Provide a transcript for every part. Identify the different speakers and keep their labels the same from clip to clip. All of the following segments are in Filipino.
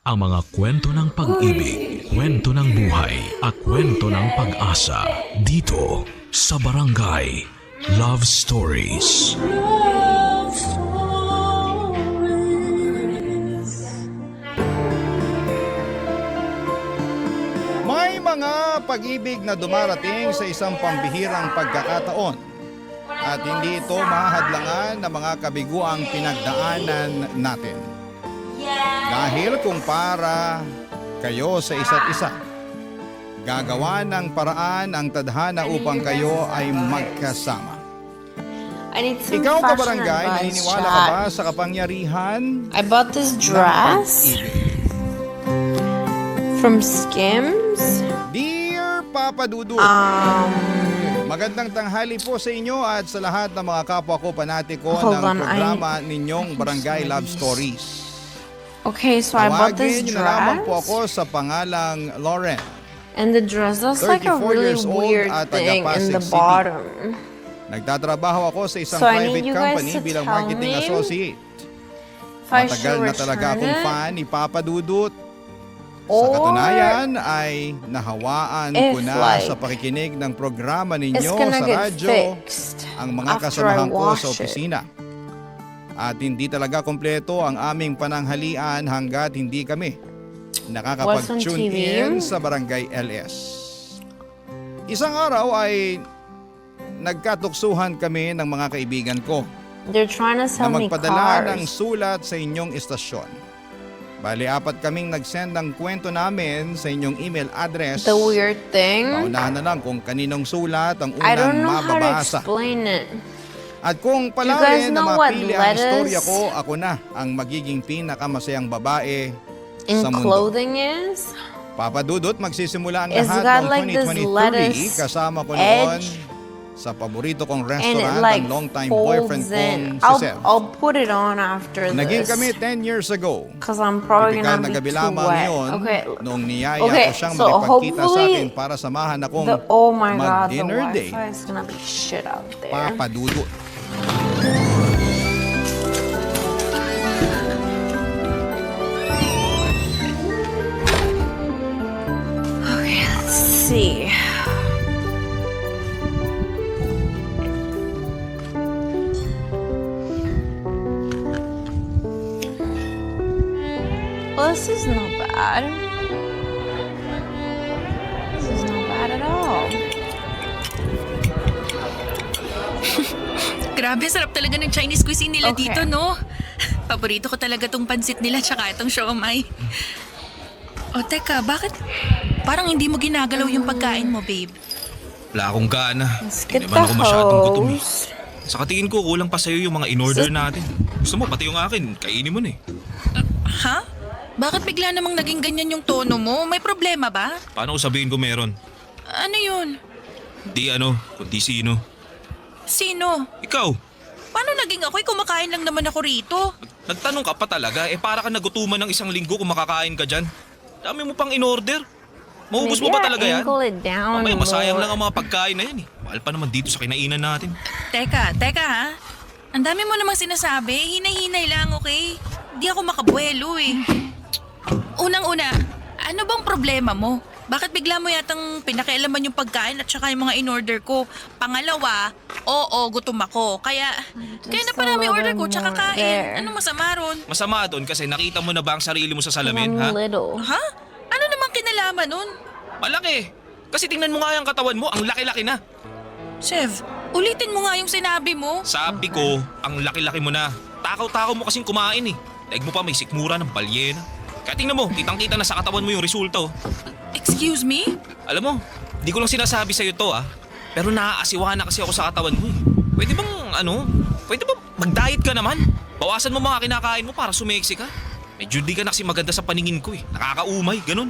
Speaker 1: Ang mga kwento ng pag-ibig, kwento ng buhay, at kwento ng pag-asa dito sa Barangay Love Stories.
Speaker 2: Love Stories.
Speaker 3: May mga pag-ibig na dumarating sa isang pambihirang pagkakataon at hindi ito mahahadlangan ng mga kabiguang pinagdaanan natin. Dahil kung para kayo sa isa't isa, gagawa ng paraan ang tadhana upang kayo ay magkasama.
Speaker 2: I need some
Speaker 3: Ikaw
Speaker 2: fashion
Speaker 3: kabarangay,
Speaker 2: advice,
Speaker 3: naniniwala ka
Speaker 2: chat.
Speaker 3: ba sa kapangyarihan
Speaker 2: I bought this
Speaker 3: ng
Speaker 2: dress
Speaker 3: pag-ibig?
Speaker 2: from Skims.
Speaker 3: Dear Papa Dudut, magandang tanghali po sa inyo at sa lahat ng mga kapwa ko panatiko
Speaker 2: Hold
Speaker 3: ng
Speaker 2: on,
Speaker 3: programa ninyong Barangay Love Stories.
Speaker 2: Okay, so I bought this
Speaker 3: Tawagin niyo na lamang po
Speaker 2: dress.
Speaker 3: ako sa pangalang Lauren.
Speaker 2: And the dress, that's like a
Speaker 3: 34
Speaker 2: really
Speaker 3: years old
Speaker 2: weird
Speaker 3: at
Speaker 2: thing
Speaker 3: taga
Speaker 2: in the
Speaker 3: Pasig City.
Speaker 2: bottom.
Speaker 3: Nagtatrabaho ako sa isang
Speaker 2: So I
Speaker 3: private
Speaker 2: need you guys
Speaker 3: company
Speaker 2: to
Speaker 3: bilang
Speaker 2: tell
Speaker 3: marketing
Speaker 2: me
Speaker 3: associate.
Speaker 2: If I
Speaker 3: Matagal
Speaker 2: should
Speaker 3: na talaga
Speaker 2: return
Speaker 3: akong
Speaker 2: it,
Speaker 3: fan ni Papa Dudut. Sa
Speaker 2: or
Speaker 3: katunayan ay nahawaan ko
Speaker 2: if,
Speaker 3: na
Speaker 2: like,
Speaker 3: sa pakikinig ng programa
Speaker 2: it's
Speaker 3: ninyo
Speaker 2: gonna
Speaker 3: sa
Speaker 2: get
Speaker 3: radyo
Speaker 2: fixed
Speaker 3: ang mga
Speaker 2: after I
Speaker 3: kasamahan ko
Speaker 2: wash
Speaker 3: sa
Speaker 2: it.
Speaker 3: opisina. At hindi talaga kompleto ang aming pananghalian hanggat hindi kami nakakapag-tune
Speaker 2: TV?
Speaker 3: in sa Barangay LS. Isang araw ay nagkatuksuhan kami ng mga kaibigan ko
Speaker 2: They're trying to
Speaker 3: na
Speaker 2: sell me
Speaker 3: magpadala ng
Speaker 2: cars.
Speaker 3: sulat sa inyong istasyon. Bali, 4 kaming nag-send ng kwento namin sa inyong email address.
Speaker 2: The weird thing,
Speaker 3: Paunahan na lang kung kaninong sulat ang
Speaker 2: I don't
Speaker 3: unang
Speaker 2: know how to
Speaker 3: mababasa.
Speaker 2: explain it.
Speaker 3: At kung
Speaker 2: You
Speaker 3: pala
Speaker 2: guys
Speaker 3: rin na
Speaker 2: know what
Speaker 3: mapili ang
Speaker 2: lettuce
Speaker 3: istorya ko, ako na ang magiging pinakamasayang babae
Speaker 2: in
Speaker 3: sa mundo.
Speaker 2: clothing is?
Speaker 3: Papa Dudut, magsisimula ang
Speaker 2: It's
Speaker 3: lahat
Speaker 2: got
Speaker 3: ng
Speaker 2: like this
Speaker 3: 2023
Speaker 2: lettuce
Speaker 3: kasama ko noon
Speaker 2: edge,
Speaker 3: sa paborito kong
Speaker 2: and it
Speaker 3: restaurant
Speaker 2: like
Speaker 3: ang longtime boyfriend
Speaker 2: folds
Speaker 3: kong
Speaker 2: in.
Speaker 3: si Seth.
Speaker 2: I'll put it on after
Speaker 3: Naging
Speaker 2: this.
Speaker 3: kami 10 years ago.
Speaker 2: Because I'm probably
Speaker 3: Tipikal
Speaker 2: gonna
Speaker 3: na
Speaker 2: be
Speaker 3: gabi
Speaker 2: too
Speaker 3: lamang
Speaker 2: wet.
Speaker 3: yun
Speaker 2: Okay.
Speaker 3: noong niyaya
Speaker 2: Okay,
Speaker 3: ko siyang
Speaker 2: so
Speaker 3: makipagkita sa
Speaker 2: hopefully
Speaker 3: akin para samahan akong
Speaker 2: Oh my god, the
Speaker 3: mag-dinner
Speaker 2: Wi-Fi
Speaker 3: date.
Speaker 2: is gonna be shit out there.
Speaker 3: Papa Dudut.
Speaker 2: Okay, let's see. Well, this is not bad. This is not bad at all.
Speaker 4: Grabe, sarap talaga ng Chinese cuisine nila
Speaker 2: Okay.
Speaker 4: dito, no? Paborito ko talaga tong pansit nila tsaka itong siomai. O teka, bakit parang hindi mo ginagalaw yung pagkain mo, babe?
Speaker 5: Wala akong gana.
Speaker 2: Let's
Speaker 5: Hindi
Speaker 2: get
Speaker 5: naman
Speaker 2: the
Speaker 5: ako masyadong gutom eh.
Speaker 2: hose.
Speaker 5: Sa katingin ko, kulang pa sa'yo yung mga in-order natin. Gusto mo, pati yung akin, kainin mo na eh.
Speaker 4: Ha? Bakit bigla namang naging ganyan yung tono mo? May problema ba?
Speaker 5: Paano ko sabihin ko meron?
Speaker 4: Ano yun?
Speaker 5: Di ano, kundi sino.
Speaker 4: Sino?
Speaker 5: Ikaw,
Speaker 4: Paano naging ako'y kumakain lang naman ako rito?
Speaker 5: nagtanong ka pa talaga, para ka nagutuman ng 1 linggo kung makakain ka dyan. Dami mo pang in-order. Maubos mo
Speaker 2: Maybe
Speaker 5: ba
Speaker 2: I
Speaker 5: talaga yan?
Speaker 2: angle it down
Speaker 5: Mamaya masayang
Speaker 2: more.
Speaker 5: lang ang mga pagkain na yan eh. Mahal pa naman dito sa kinainan natin.
Speaker 4: Teka ha? Ang dami mo namang sinasabi. Hinay-hinay lang, okay? Di ako makabuelo eh. Unang-una, ano bang problema mo? Bakit bigla mo yatang pinakialaman yung pagkain at saka yung mga in-order ko? Pangalawa, oo, gutom ako. Kaya
Speaker 2: Just
Speaker 4: na parami
Speaker 2: a
Speaker 4: order
Speaker 2: little
Speaker 4: ko tsaka
Speaker 2: more
Speaker 4: kain.
Speaker 2: there.
Speaker 4: Anong masama ron?
Speaker 5: Masama doon kasi nakita mo na ba ang sarili mo sa salamin,
Speaker 2: I'm
Speaker 5: ha?
Speaker 2: little.
Speaker 4: Ha? Ano namang kinalaman nun?
Speaker 5: Malaki. Kasi tingnan mo nga yung katawan mo, ang laki-laki na.
Speaker 4: Chef, ulitin mo nga yung sinabi mo.
Speaker 5: Sabi ko, ang laki-laki mo na. Takaw-takaw mo kasing kumain eh. Daig mo pa may sikmura ng balyena. Kaya tingnan mo, kitang-kita na sa katawan mo yung resulta oh.
Speaker 4: Excuse me?
Speaker 5: Alam mo, di ko lang sinasabi sa'yo to ah. Pero naaasiwa na kasi ako sa katawan mo eh. Pwede bang pwede bang mag-diet ka naman? Bawasan mo mga kinakain mo para sumeksi ka. Medyo di ka na kasi maganda sa paningin ko eh. Nakakaumay, ganun.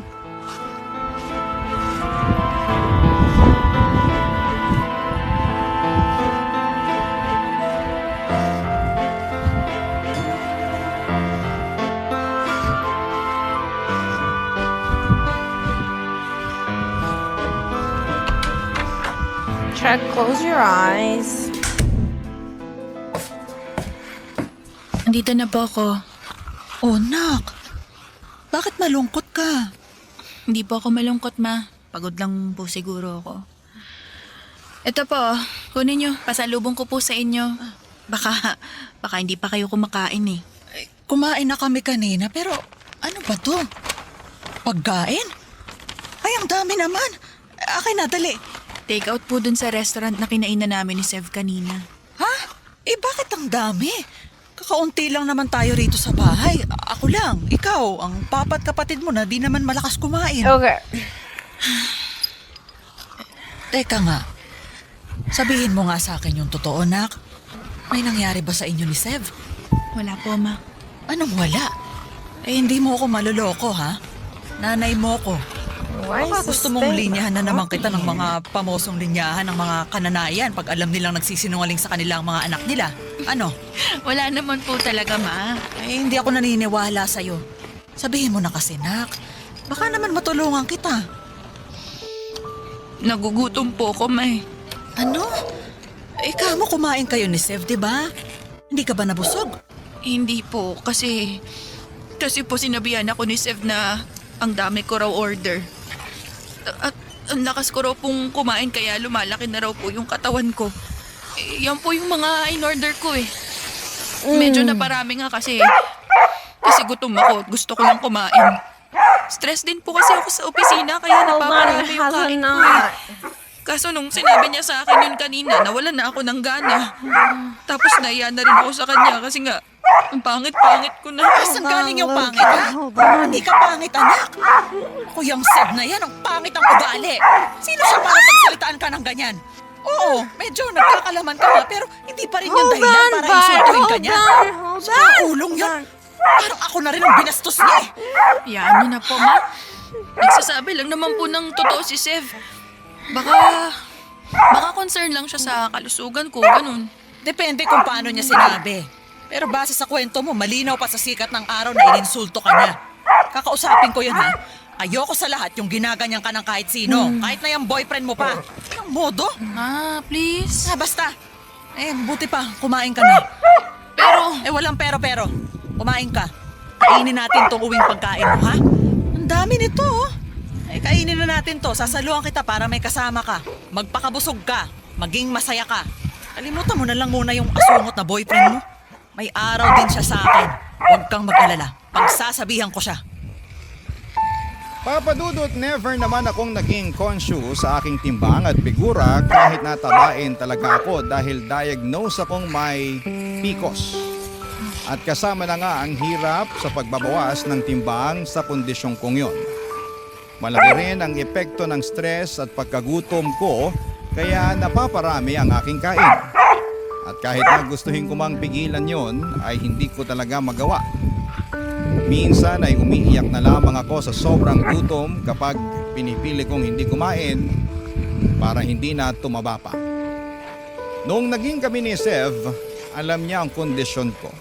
Speaker 2: Check, close your eyes.
Speaker 4: Andito na po ako. Oh, nak.
Speaker 6: Bakit malungkot ka?
Speaker 4: Hindi po ako malungkot, ma. Pagod lang po siguro ako. Ito po, kunin nyo. Pasalubong ko po sa inyo. Baka hindi pa kayo kumakain eh.
Speaker 6: Kumain na kami kanina pero ano ba to? Pagkain? Ay, ang dami naman. Akin na, dali.
Speaker 4: Take out po dun sa restaurant na kinainan namin ni Sev kanina.
Speaker 6: Ha? Eh, bakit ang dami? Kakaunti lang naman tayo rito sa bahay. Ako lang, ikaw, ang papat kapatid mo na di naman malakas kumain.
Speaker 2: Okay.
Speaker 6: Teka nga, sabihin mo nga sa akin yung totoo, nak. May nangyari ba sa inyo ni Sev?
Speaker 4: Wala po, ma.
Speaker 6: Anong wala? Eh, hindi mo ako maluloko, ha? Nanay mo ko.
Speaker 2: Why
Speaker 6: Baka
Speaker 2: is this
Speaker 6: gusto mong
Speaker 2: thing
Speaker 6: linyahan na naman kita ng mga pamosong linyahan ng mga kananayan pag alam nilang nagsisinungaling sa kanilang mga anak nila. Ano?
Speaker 4: Wala naman po talaga, ma.
Speaker 6: Eh, hindi ako naniniwala sa'yo. Sabihin mo na kasi, nak. Baka naman matulungan kita.
Speaker 4: Nagugutom po ako, ma.
Speaker 6: Ano? Ikaw mo kumain kayo ni Sev, di ba? Hindi ka ba nabusog?
Speaker 4: Hindi po, kasi po sinabihan ako ni Sev na ang dami ko raw order. At ang lakas ko raw pong kumain kaya lumalaki na raw po yung katawan ko. Yan po yung mga in-order ko eh. Medyo naparami nga kasi gutom ako. Gusto ko lang kumain. Stress din po kasi ako sa opisina kaya
Speaker 2: Hold on,
Speaker 4: napaparami yung
Speaker 2: has a
Speaker 4: kain ko eh.
Speaker 2: knot.
Speaker 4: Kaso nung sinabi niya sa akin yun kanina, nawalan na ako ng gana. Tapos naiya na rin ako sa kanya kasi nga, ang pangit-pangit ko na.
Speaker 6: Saan galing yung pangit, ha? Hindi ka pangit, anak. Kuyang Sev na yan, ang pangit ang ugali. Sino siya para pagsalitaan ka ng ganyan? Oo, medyo nagkakalaman ka nga, pero hindi pa rin yung dahilan para insultuin ka niya. Sa ulong yun. Parang ako na rin ang binastos niya eh.
Speaker 4: Yan niyo na po, ma. Nagsasabi lang naman po ng totoo si Sev. Baka concern lang siya sa kalusugan ko, ganun.
Speaker 6: Depende kung paano niya sinabi. Pero base sa kwento mo, malinaw pa sa sikat ng araw na ininsulto ka niya. Kakausapin ko yun, ha? Ayoko sa lahat yung ginaganyan ka ng kahit sino. Kahit na yung boyfriend mo pa. Anong modo?
Speaker 4: Ma, please.
Speaker 6: Basta. Buti pa, kumain ka na.
Speaker 4: Pero,
Speaker 6: Walang pero. Kumain ka. Kainin natin tong uwing pagkain mo, ha? Ang dami nito, oh. Kainin na natin to. Sasaluhan kita para may kasama ka. Magpakabusog ka. Maging masaya ka. Kalimutan mo na lang muna yung asungot na boyfriend mo. May araw din siya sa akin. Huwag kang mag-alala. Pagsasabihan ko siya.
Speaker 3: Papa Dudut, never naman akong naging conscious sa aking timbang at figura kahit natabain talaga ako dahil diagnose akong may PCOS. At kasama na nga ang hirap sa pagbabawas ng timbang sa kondisyong kong yon. Malaki rin ang epekto ng stress at pagkagutom ko kaya napaparami ang aking kain. At kahit na gustuhin ko mang pigilan yon ay hindi ko talaga magawa. Minsan ay umiiyak na lamang ako sa sobrang gutom kapag pinipili kong hindi kumain para hindi na tumaba pa. Noong naging kami ni Sev, alam niya ang kondisyon ko.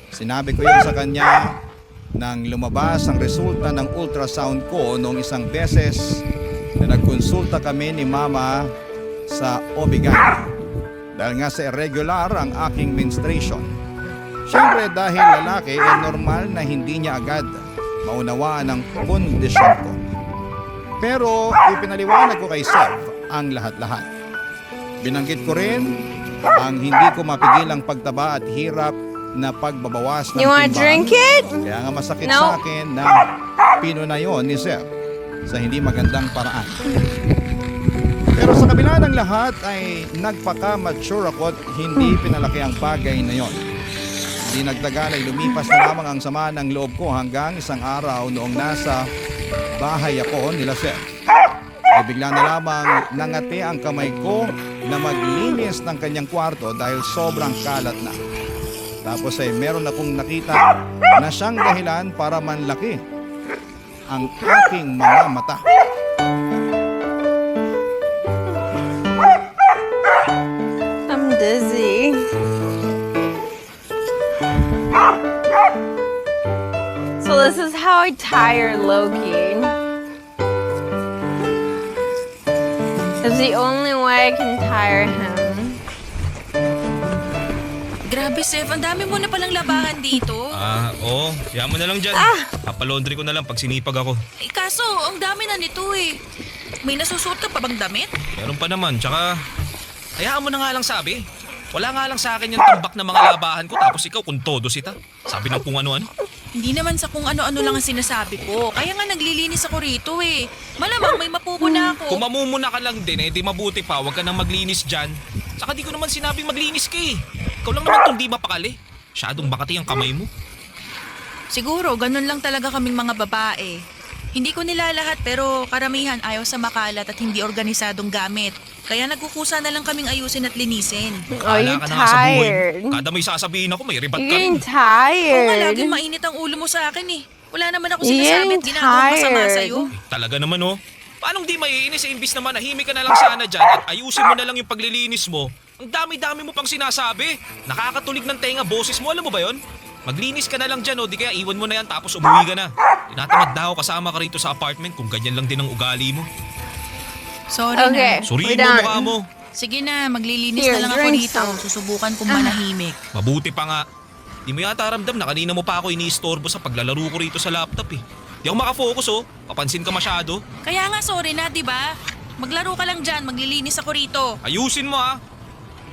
Speaker 3: Sinabi ko yun sa kanya nang lumabas ang resulta ng ultrasound ko noong isang beses na nagkonsulta kami ni Mama sa OB-GYN dahil nga sa irregular ang aking menstruation. Siyempre dahil lalaki normal na hindi niya agad maunawaan ang kondisyon ko. Pero ipinaliwanag ko kay Sev ang lahat-lahat. Binanggit ko rin ang hindi ko mapigilang pagtaba at hirap na pagbabawas ng
Speaker 2: You wanna
Speaker 3: timbang.
Speaker 2: drink it?
Speaker 3: Kaya nga masakit
Speaker 2: No.
Speaker 3: sa akin na pinunayon ni Sev sa hindi magandang paraan. Pero sa kabila ng lahat ay nagpaka-mature ako at hindi pinalaki ang bagay na yon. Hindi nagtagal ay lumipas na lamang ang sama ng loob ko hanggang isang araw noong nasa bahay ako nila Sev. Ay bigla na lamang nangati ang kamay ko na maglinis ng kanyang kwarto dahil sobrang kalat na. Tapos ay meron akong nakita na siyang dahilan para manlaki ang aking mga mata.
Speaker 2: I'm dizzy. So this is how I tire Loki. It's the only way I can tire him.
Speaker 4: Grabe, Seth. Ang dami mo na palang labahan dito.
Speaker 5: Oo. Yaman mo na lang dyan. Papalaundry ko na lang pag sinipag ako.
Speaker 4: Eh, kaso, ang dami na nito eh. May nasusuot ka pa bang damit?
Speaker 5: Meron pa naman, tsaka hayaan mo na nga lang sabi. Wala nga lang sa akin yung tambak na mga labahan ko tapos ikaw kung todo sita. Sabi ng kung ano-ano.
Speaker 4: Hindi naman sa kung ano-ano lang ang sinasabi ko. Kaya nga naglilinis ako rito eh. Malamang may mapupuna ako.
Speaker 5: Kung mamumuna ka lang din di mabuti pa, huwag ka nang maglinis dyan. Saka di ko naman sinabing maglinis ka eh. Ikaw lang naman itong di mapakali. Masyadong bakati ang kamay mo.
Speaker 4: Siguro, ganun lang talaga kaming mga babae. Hindi ko nila lahat pero karamihan ayaw sa makalat at hindi organisadong gamit. Kaya nagkukusa na lang kaming ayusin at linisin.
Speaker 2: Are you
Speaker 5: Bahala ka na nga sa buhay mo.
Speaker 2: tired?
Speaker 5: Kada may sasabihin ako, may ribat
Speaker 2: You're
Speaker 5: ka rin.
Speaker 2: getting
Speaker 4: Oo nga,
Speaker 2: tired.
Speaker 4: laging mainit ang ulo mo sa akin eh. Wala naman ako
Speaker 2: You're
Speaker 4: sinasabi at
Speaker 2: getting
Speaker 4: ginagawang masama
Speaker 2: tired.
Speaker 4: sa'yo.
Speaker 5: Talaga naman oh. Paanong di maiinis imbis na manahimik ka na lang sana dyan at ayusin mo na lang yung paglilinis mo? Ang dami-dami mo pang sinasabi. Nakakatulig ng tenga boses mo, alam mo ba yon? Maglinis ka na lang dyan o di kaya iwan mo na yan tapos umuwi ka na. Tinatamad na ako kasama ka rito sa apartment kung ganyan lang din ang ugali mo.
Speaker 4: Sorry
Speaker 2: Okay,
Speaker 4: na.
Speaker 5: Suriin
Speaker 2: we're
Speaker 5: mo mukha
Speaker 2: done.
Speaker 5: mo.
Speaker 4: Sige na, maglilinis
Speaker 2: Here,
Speaker 4: na lang ako
Speaker 2: drink
Speaker 4: rito.
Speaker 2: some.
Speaker 4: Susubukan kong manahimik.
Speaker 5: Mabuti pa nga. Di mo yata ramdam na kanina mo pa ako iniistorbo sa paglalaro ko rito sa laptop eh. Di ako makafocus oh. Papansin ka masyado.
Speaker 4: Kaya nga sorry na, di ba? Maglaro ka lang dyan, maglilinis ako rito.
Speaker 5: Ayusin mo ah.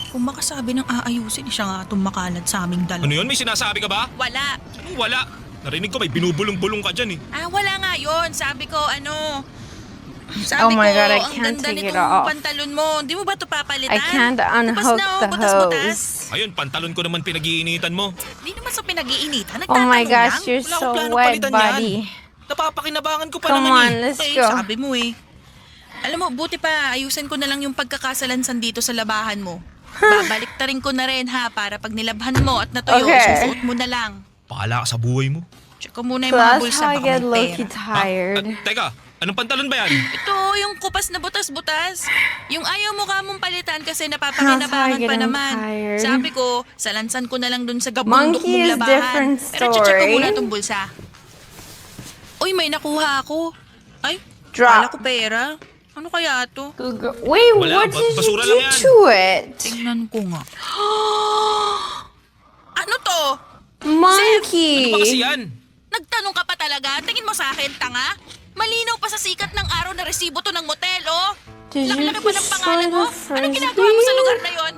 Speaker 4: Kung makasabi ng aayusin, siya nga itong makalat sa aming dalawa.
Speaker 5: Ano yun? May sinasabi ka ba?
Speaker 4: Wala.
Speaker 5: Wala. Narinig ko may binubulong-bulong ka dyan eh.
Speaker 4: Wala nga yun. Sabi ko, Sabi
Speaker 2: Oh my
Speaker 4: ko,
Speaker 2: God, I
Speaker 4: ang
Speaker 2: can't
Speaker 4: ganda
Speaker 2: take it
Speaker 4: nitong
Speaker 2: off.
Speaker 4: pantalon mo. Di mo ba ito papalitan?
Speaker 2: I can't unhook the
Speaker 4: butas-butas.
Speaker 2: hose.
Speaker 5: Ayun, pantalon ko naman pinag-iinitan mo.
Speaker 4: Di naman sa pinag-iinitan.
Speaker 2: Oh my
Speaker 4: Nagtatanong
Speaker 2: gosh,
Speaker 4: lang.
Speaker 2: you're
Speaker 5: Wala akong
Speaker 2: so
Speaker 5: plano
Speaker 2: wet,
Speaker 5: palitan yan.
Speaker 2: buddy.
Speaker 5: Napapakinabangan ko pa
Speaker 2: Come
Speaker 5: naman
Speaker 2: on,
Speaker 5: eh.
Speaker 2: let's
Speaker 4: Okay,
Speaker 2: go.
Speaker 4: sabi mo eh. Alam mo, buti pa, ayusin ko na lang yung pagkakasalansan dito sa labahan mo. Babalik ta rin ko na rin ha, para pag nilabhan mo at natuyo,
Speaker 2: Okay.
Speaker 4: susuot mo na lang.
Speaker 5: Bahala ka sa buhay mo.
Speaker 4: Check ko muna
Speaker 2: So
Speaker 4: yung mga
Speaker 2: that's
Speaker 4: bulsa,
Speaker 2: how I
Speaker 4: baka
Speaker 2: get
Speaker 4: may
Speaker 2: low-key
Speaker 4: pera.
Speaker 2: tired.
Speaker 5: Teka, anong pantalon ba yan?
Speaker 4: Ito, yung kupas na butas-butas. Yung ayaw mo ka mong palitan kasi
Speaker 2: That's
Speaker 4: napapakinabangan
Speaker 2: how I
Speaker 4: pa
Speaker 2: get
Speaker 4: naman.
Speaker 2: tired.
Speaker 4: Sabi ko, salansan ko na lang dun sa gabundok
Speaker 2: Monkey
Speaker 4: mong
Speaker 2: is
Speaker 4: labahan.
Speaker 2: different
Speaker 4: Pero check ko
Speaker 2: story.
Speaker 4: muna itong bulsa. Uy, may nakuha ako. Ay,
Speaker 2: Drop.
Speaker 4: kala ko pera. Ano kaya to?
Speaker 2: Good girl. Wait,
Speaker 5: Wala,
Speaker 2: what did you
Speaker 5: basura
Speaker 2: do
Speaker 5: lang yan.
Speaker 2: to it?
Speaker 4: Tingnan ko nga. Ano to?
Speaker 5: Ano ba
Speaker 2: Monkey.
Speaker 5: kasi yan?
Speaker 4: Nagtanong ka pa talaga? Tingin mo sa akin, tanga? Malinaw pa sa sikat ng araw na resibo to ng motel, oh.
Speaker 2: Did you
Speaker 4: Laki-laki pa ng pangalan
Speaker 2: destroy
Speaker 4: mo.
Speaker 2: the
Speaker 4: Anong ginagawa mo sa
Speaker 2: frisbee?
Speaker 4: lugar na yon?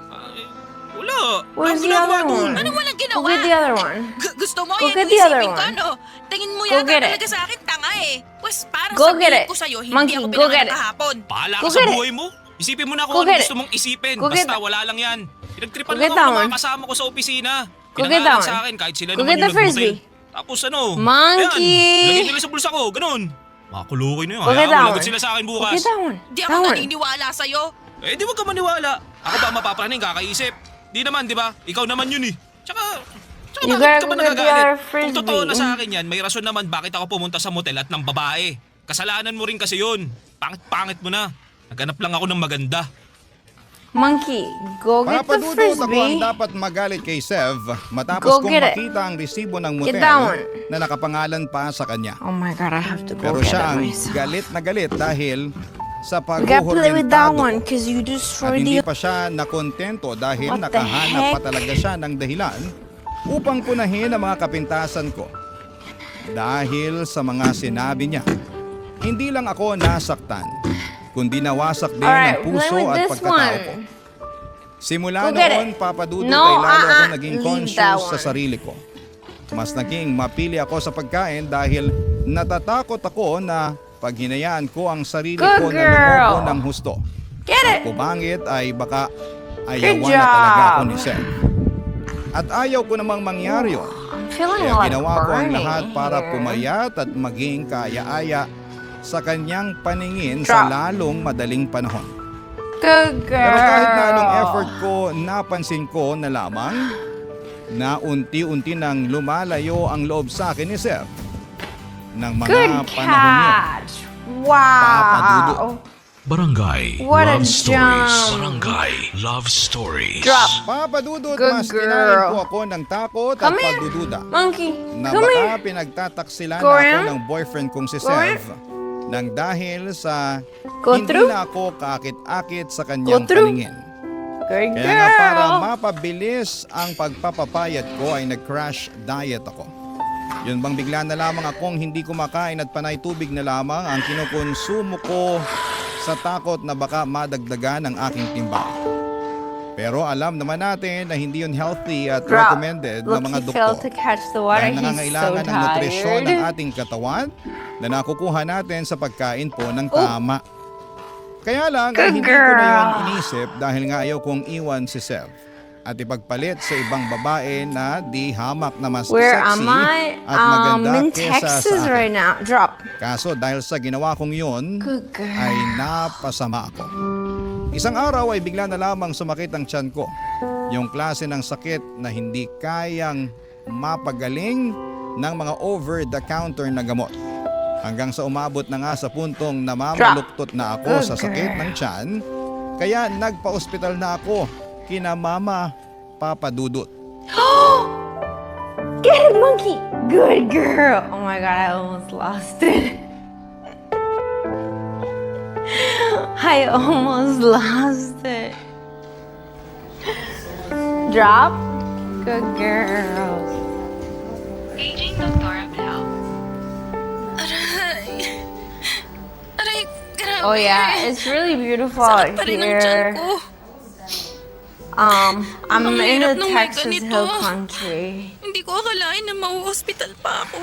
Speaker 5: Wala.
Speaker 2: Where's
Speaker 5: Walang
Speaker 2: the
Speaker 5: ginagawa
Speaker 2: other
Speaker 5: dun.
Speaker 2: one?
Speaker 4: Anong walang
Speaker 2: Go
Speaker 4: ginawa?
Speaker 2: get the other one.
Speaker 4: Gusto mo?
Speaker 2: Go
Speaker 4: Yan
Speaker 2: get
Speaker 4: yung
Speaker 2: the other
Speaker 4: isipin ko,
Speaker 2: one.
Speaker 4: no? Tingin mo
Speaker 2: Go
Speaker 4: yata
Speaker 2: get it.
Speaker 4: talaga sa akin, tanga eh. Pues para
Speaker 2: Go get
Speaker 4: sabihin
Speaker 2: it.
Speaker 4: ko sa'yo, hindi
Speaker 2: Monkey,
Speaker 4: ako
Speaker 2: go get
Speaker 4: pinanganak
Speaker 2: it.
Speaker 4: kahapon.
Speaker 5: Bahala
Speaker 2: Go
Speaker 5: ka sa
Speaker 2: get it.
Speaker 5: buhay mo. Isipin mo na
Speaker 2: Go
Speaker 5: kung ano
Speaker 2: get
Speaker 5: gusto
Speaker 2: it.
Speaker 5: mong isipin.
Speaker 2: Go get
Speaker 5: Basta
Speaker 2: it.
Speaker 5: wala lang yan. Pinagtripan
Speaker 2: Go
Speaker 5: lang
Speaker 2: get
Speaker 5: ako
Speaker 2: that
Speaker 5: ng mga
Speaker 2: one.
Speaker 5: kasama ko sa opisina.
Speaker 2: Go get
Speaker 5: Pinangalan
Speaker 2: that
Speaker 5: sa
Speaker 2: one.
Speaker 5: akin kahit sila
Speaker 2: Go
Speaker 5: naman
Speaker 2: get the
Speaker 5: yung nag-motel.
Speaker 2: frisbee.
Speaker 5: Tapos ano?
Speaker 2: Monkey.
Speaker 5: Ayan, lagay nila sa bulsa ko. Ganun. Makulokoy na yun.
Speaker 2: Go get
Speaker 5: Hayaan
Speaker 2: that
Speaker 5: mo, lagot
Speaker 2: one.
Speaker 5: sila sa akin
Speaker 2: Go
Speaker 5: bukas.
Speaker 2: get that one.
Speaker 4: Di
Speaker 2: That
Speaker 4: ako
Speaker 2: one.
Speaker 4: naniniwala sa'yo.
Speaker 5: Eh, di wag ka maniwala. Ako ba mapapraning kakaisip? Di naman, di ba? Ikaw naman yun eh. Tsaka
Speaker 2: You
Speaker 5: bakit
Speaker 2: gotta
Speaker 5: ka ba
Speaker 2: go get the
Speaker 5: nagagalit?
Speaker 2: other
Speaker 5: Kung totoo na
Speaker 2: frisbee.
Speaker 5: sa akin yan, may rason naman bakit ako pumunta sa motel at ng babae. Kasalanan mo rin kasi yun. Pangit-pangit mo na. Naghanap lang ako ng maganda.
Speaker 2: Monkey, go get the
Speaker 3: Papadudot ako ang
Speaker 2: frisbee.
Speaker 3: dapat magalit kay Sev matapos
Speaker 2: Go
Speaker 3: kong
Speaker 2: get it.
Speaker 3: makita ang resibo ng
Speaker 2: Get
Speaker 3: motel
Speaker 2: that one.
Speaker 3: na nakapangalan pa sa kanya.
Speaker 2: Oh my God, I have to go
Speaker 3: Pero
Speaker 2: get
Speaker 3: siya
Speaker 2: it
Speaker 3: ang
Speaker 2: myself.
Speaker 3: galit na galit dahil sa
Speaker 2: We gotta play with
Speaker 3: paghuhuryentado
Speaker 2: that one
Speaker 3: ko.
Speaker 2: because you
Speaker 3: At
Speaker 2: destroyed
Speaker 3: hindi
Speaker 2: the...
Speaker 3: pa siya nakontento dahil
Speaker 2: What the
Speaker 3: nakahanap pa
Speaker 2: heck?
Speaker 3: talaga siya ng dahilan upang punahin ang mga kapintasan ko. Dahil sa mga sinabi niya, hindi lang ako nasaktan, kundi nawasak din
Speaker 2: Alright,
Speaker 3: ang puso
Speaker 2: play with
Speaker 3: at
Speaker 2: this
Speaker 3: pagkatao ko.
Speaker 2: one.
Speaker 3: Simula
Speaker 2: Go get
Speaker 3: noon,
Speaker 2: it.
Speaker 3: papadudot
Speaker 2: No,
Speaker 3: ay lalo akong naging
Speaker 2: leave that
Speaker 3: conscious sa
Speaker 2: one.
Speaker 3: sarili ko. Mas naging mapili ako sa pagkain dahil natatakot ako na pag hinayaan ko ang sarili
Speaker 2: Good
Speaker 3: ko na
Speaker 2: girl.
Speaker 3: lumubo ng husto.
Speaker 2: Get it!
Speaker 3: Pumangit ay baka
Speaker 2: Good
Speaker 3: ayawan na talaga ako
Speaker 2: job.
Speaker 3: ni Seth. At ayaw ko namang mangyari yun.
Speaker 2: I'm feeling
Speaker 3: Kaya
Speaker 2: like
Speaker 3: ginawa ko ang
Speaker 2: burning
Speaker 3: lahat para
Speaker 2: here.
Speaker 3: pumayat at maging kaya-aya sa kanyang paningin sa
Speaker 2: Drop.
Speaker 3: lalong madaling panahon.
Speaker 2: Good girl.
Speaker 3: Pero kahit na anong effort ko, napansin ko na lamang na unti-unti nang lumalayo ang loob sa akin ni Seth. Ng mga
Speaker 2: Good
Speaker 3: panahon yun.
Speaker 2: catch. Wow.
Speaker 3: Papadudot.
Speaker 1: Barangay
Speaker 2: What a
Speaker 1: Love Stories.
Speaker 2: jump.
Speaker 1: Barangay Love Stories.
Speaker 2: Drop.
Speaker 3: Papadudot,
Speaker 2: Good
Speaker 3: mas
Speaker 2: girl.
Speaker 3: kinain po ako ng takot at
Speaker 2: Come here.
Speaker 3: pagdududa.
Speaker 2: Monkey,
Speaker 3: Na
Speaker 2: come
Speaker 3: baka
Speaker 2: here.
Speaker 3: pinagtataksilan
Speaker 2: Go
Speaker 3: na ako
Speaker 2: around.
Speaker 3: ng boyfriend kong si
Speaker 2: Go
Speaker 3: Sev nang dahil sa
Speaker 2: Go
Speaker 3: hindi
Speaker 2: through.
Speaker 3: na ako kaakit-akit sa kanyang
Speaker 2: Go through.
Speaker 3: paningin.
Speaker 2: Good
Speaker 3: Kaya nga para
Speaker 2: girl.
Speaker 3: mapabilis ang pagpapapayat ko ay nag-crash diet ako. Yun bang bigla na lamang akong hindi kumakain at panay tubig na lamang ang kinukonsumo ko sa takot na baka madagdagan ang aking timbang. Pero alam naman natin na hindi yun healthy at
Speaker 2: Drop.
Speaker 3: recommended ng
Speaker 2: Look,
Speaker 3: mga
Speaker 2: he failed to
Speaker 3: doktor.
Speaker 2: catch the water.
Speaker 3: Dahil
Speaker 2: He's so
Speaker 3: nangangailangan ng nutrisyon ng
Speaker 2: tired.
Speaker 3: ating katawan na nakukuha natin sa pagkain po ng tama. Kaya lang ay
Speaker 2: Good
Speaker 3: hindi ko na yun
Speaker 2: girl.
Speaker 3: inisip dahil nga ayaw kong iwan si Sev at ipagpalit sa ibang babae na di hamak na mas
Speaker 2: Where
Speaker 3: sexy
Speaker 2: am I?
Speaker 3: at maganda
Speaker 2: In
Speaker 3: kesa
Speaker 2: Texas
Speaker 3: sa akin.
Speaker 2: right now. Drop.
Speaker 3: Kaso dahil sa ginawa kong yun,
Speaker 2: Good girl.
Speaker 3: ay napasama ako. Isang araw ay bigla na lamang sumakit ang tiyan ko. Yung klase ng sakit na hindi kayang mapagaling ng mga over-the-counter na gamot. Hanggang sa umabot na nga sa puntong namamaluktot na ako sa sakit ng tiyan, kaya nagpa-ospital na ako kina Mama Papa Dudut.
Speaker 2: Get it, monkey. Good girl. Oh my god, I almost lost it. I almost lost it. Drop. Good girl.
Speaker 4: Aray, grabe.
Speaker 2: Oh yeah, it's really beautiful
Speaker 4: Sakit
Speaker 2: out
Speaker 4: pa rin ang tiyan
Speaker 2: here.
Speaker 4: ko.
Speaker 2: I'm
Speaker 4: Ang
Speaker 2: in
Speaker 4: hirap
Speaker 2: the
Speaker 4: nung may
Speaker 2: Texas
Speaker 4: ganito.
Speaker 2: Hill Country.
Speaker 4: Hindi ko akalain na mau-hospital pa ako.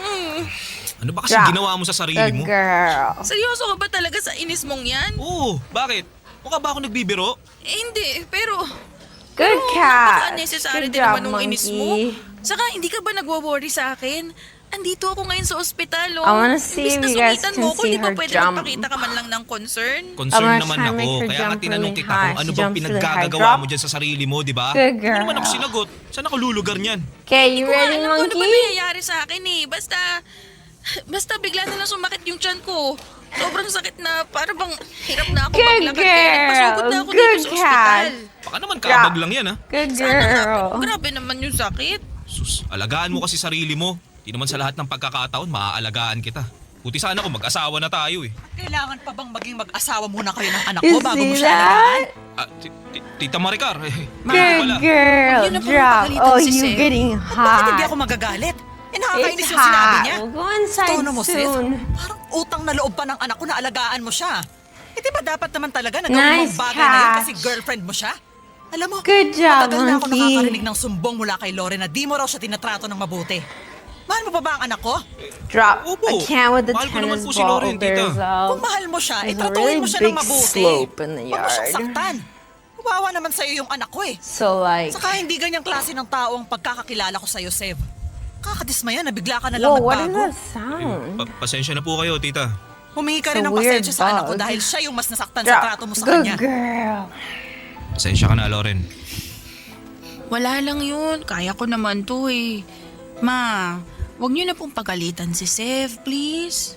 Speaker 5: Ano ba kasi
Speaker 2: Drop.
Speaker 5: ginawa mo sa sarili
Speaker 2: Good
Speaker 5: mo?
Speaker 2: girl.
Speaker 4: Seryoso ka ba talaga sa inis mong yan?
Speaker 5: Oo, bakit? Mukha ba ako nagbibiro?
Speaker 4: Hindi, pero...
Speaker 2: Good cat.
Speaker 4: Napaka-unnecessary
Speaker 2: Good
Speaker 4: din
Speaker 2: job,
Speaker 4: naman nung inis mo.
Speaker 2: monkey.
Speaker 4: Saka hindi ka ba nagwa-worry sa akin? Andito ako ngayon sa ospital, oh.
Speaker 2: I wanna see
Speaker 4: Imbis
Speaker 2: if
Speaker 4: na
Speaker 2: you guys
Speaker 4: sumitan
Speaker 2: can
Speaker 4: mo ako,
Speaker 2: see
Speaker 4: hindi ba
Speaker 2: her
Speaker 4: pwede
Speaker 2: jump.
Speaker 4: magpakita ka man lang ng concern?
Speaker 5: Concern
Speaker 2: I'm gonna
Speaker 5: naman
Speaker 2: try to
Speaker 5: ako.
Speaker 2: make her
Speaker 5: Kaya nga
Speaker 2: jump
Speaker 5: tinanong
Speaker 2: really
Speaker 5: kita
Speaker 2: high.
Speaker 5: kung ano
Speaker 2: She
Speaker 5: bang
Speaker 2: jumps really high.
Speaker 5: pinaggagawa
Speaker 2: Drop.
Speaker 5: mo dyan sa sarili mo, di ba?
Speaker 2: Good
Speaker 5: Ano naman
Speaker 2: girl.
Speaker 5: ako sinagot? Saan ako lulugar niyan?
Speaker 2: Okay, you
Speaker 4: Kung
Speaker 2: ready,
Speaker 4: alam ko ano ba
Speaker 2: monkey?
Speaker 4: nangyayari sa akin eh. Basta bigla na lang sumakit yung tiyan ko. Sobrang sakit na para bang hirap na ako
Speaker 2: Good
Speaker 4: maglakad. Kaya nagpasugod na ako
Speaker 2: girl.
Speaker 4: dito
Speaker 2: Good
Speaker 4: sa ospital.
Speaker 2: cat.
Speaker 5: Baka naman kabag lang yan, ha?
Speaker 2: Good
Speaker 4: Sana nga,
Speaker 2: girl.
Speaker 4: grabe naman yung sakit.
Speaker 5: Sus, alagaan mo kasi sarili mo. Di naman sa lahat ng pagkakataon, maaalagaan kita. Buti sana kung mag-asawa na tayo eh.
Speaker 6: Kailangan pa bang maging mag-asawa muna kayo ng anak
Speaker 2: You
Speaker 6: ko bago mo
Speaker 2: see
Speaker 6: siya alagaan?
Speaker 2: that?
Speaker 5: Ah, Tita Maricar,
Speaker 2: Good girl.
Speaker 4: Huwag yun na po
Speaker 2: Drop.
Speaker 4: mapagalitan
Speaker 2: Oh,
Speaker 4: si
Speaker 2: you
Speaker 4: Seth.
Speaker 2: getting
Speaker 6: Bakit hindi
Speaker 2: hot.
Speaker 6: ako magagalit?
Speaker 2: It's
Speaker 6: Nakakainis yung sinabi
Speaker 2: hot.
Speaker 6: niya.
Speaker 2: We'll go inside
Speaker 6: Tono mo, sis.
Speaker 2: soon.
Speaker 6: Parang utang na loob pa ng anak ko na alagaan mo siya. Eh di ba dapat naman talaga na gawin
Speaker 2: Nice
Speaker 6: mong bagay na yun kasi
Speaker 2: catch.
Speaker 6: girlfriend mo siya? Alam mo,
Speaker 2: Good job,
Speaker 6: matagal na ako
Speaker 2: monkey.
Speaker 6: nakakarinig ng sumbong mula kay Lore na di mo raw siya tinatrato ng mabuti. Mahal mo pa ba ang anak ko?
Speaker 2: Drop.
Speaker 5: Opo.
Speaker 2: I can't with the
Speaker 5: Mahal ko naman
Speaker 2: tennis
Speaker 5: po si
Speaker 2: ball.
Speaker 5: Lauren, tita.
Speaker 2: There's
Speaker 6: Kung
Speaker 2: a...
Speaker 6: mahal mo siya,
Speaker 2: There's a
Speaker 6: itratuhin
Speaker 2: really
Speaker 6: mo siya
Speaker 2: big
Speaker 6: ng mabuti.
Speaker 2: slope in the
Speaker 6: Huwag mo siyang
Speaker 2: yard.
Speaker 6: saktan. Kawawa naman sa'yo yung anak ko eh.
Speaker 2: So like...
Speaker 6: Saka hindi ganyang klase ng tao ang pagkakakilala ko sa'yo, Sev. Kakadismaya na bigla ka na lang
Speaker 2: Whoa, what is
Speaker 6: nagbago.
Speaker 2: that sound?
Speaker 5: Pasensya na po kayo, tita.
Speaker 6: Humingi ka
Speaker 2: It's
Speaker 6: rin
Speaker 2: a
Speaker 6: ng
Speaker 2: weird
Speaker 6: pasensya sa anak ko
Speaker 2: bug.
Speaker 6: dahil siya yung mas nasaktan sa
Speaker 2: Drop.
Speaker 6: trato mo sa
Speaker 2: Good
Speaker 6: kanya.
Speaker 2: girl.
Speaker 5: Pasensya ka na, Lauren.
Speaker 4: Wala lang yun. Kaya ko naman to eh. Ma, wag niyo na pong pagalitan si Sev, please.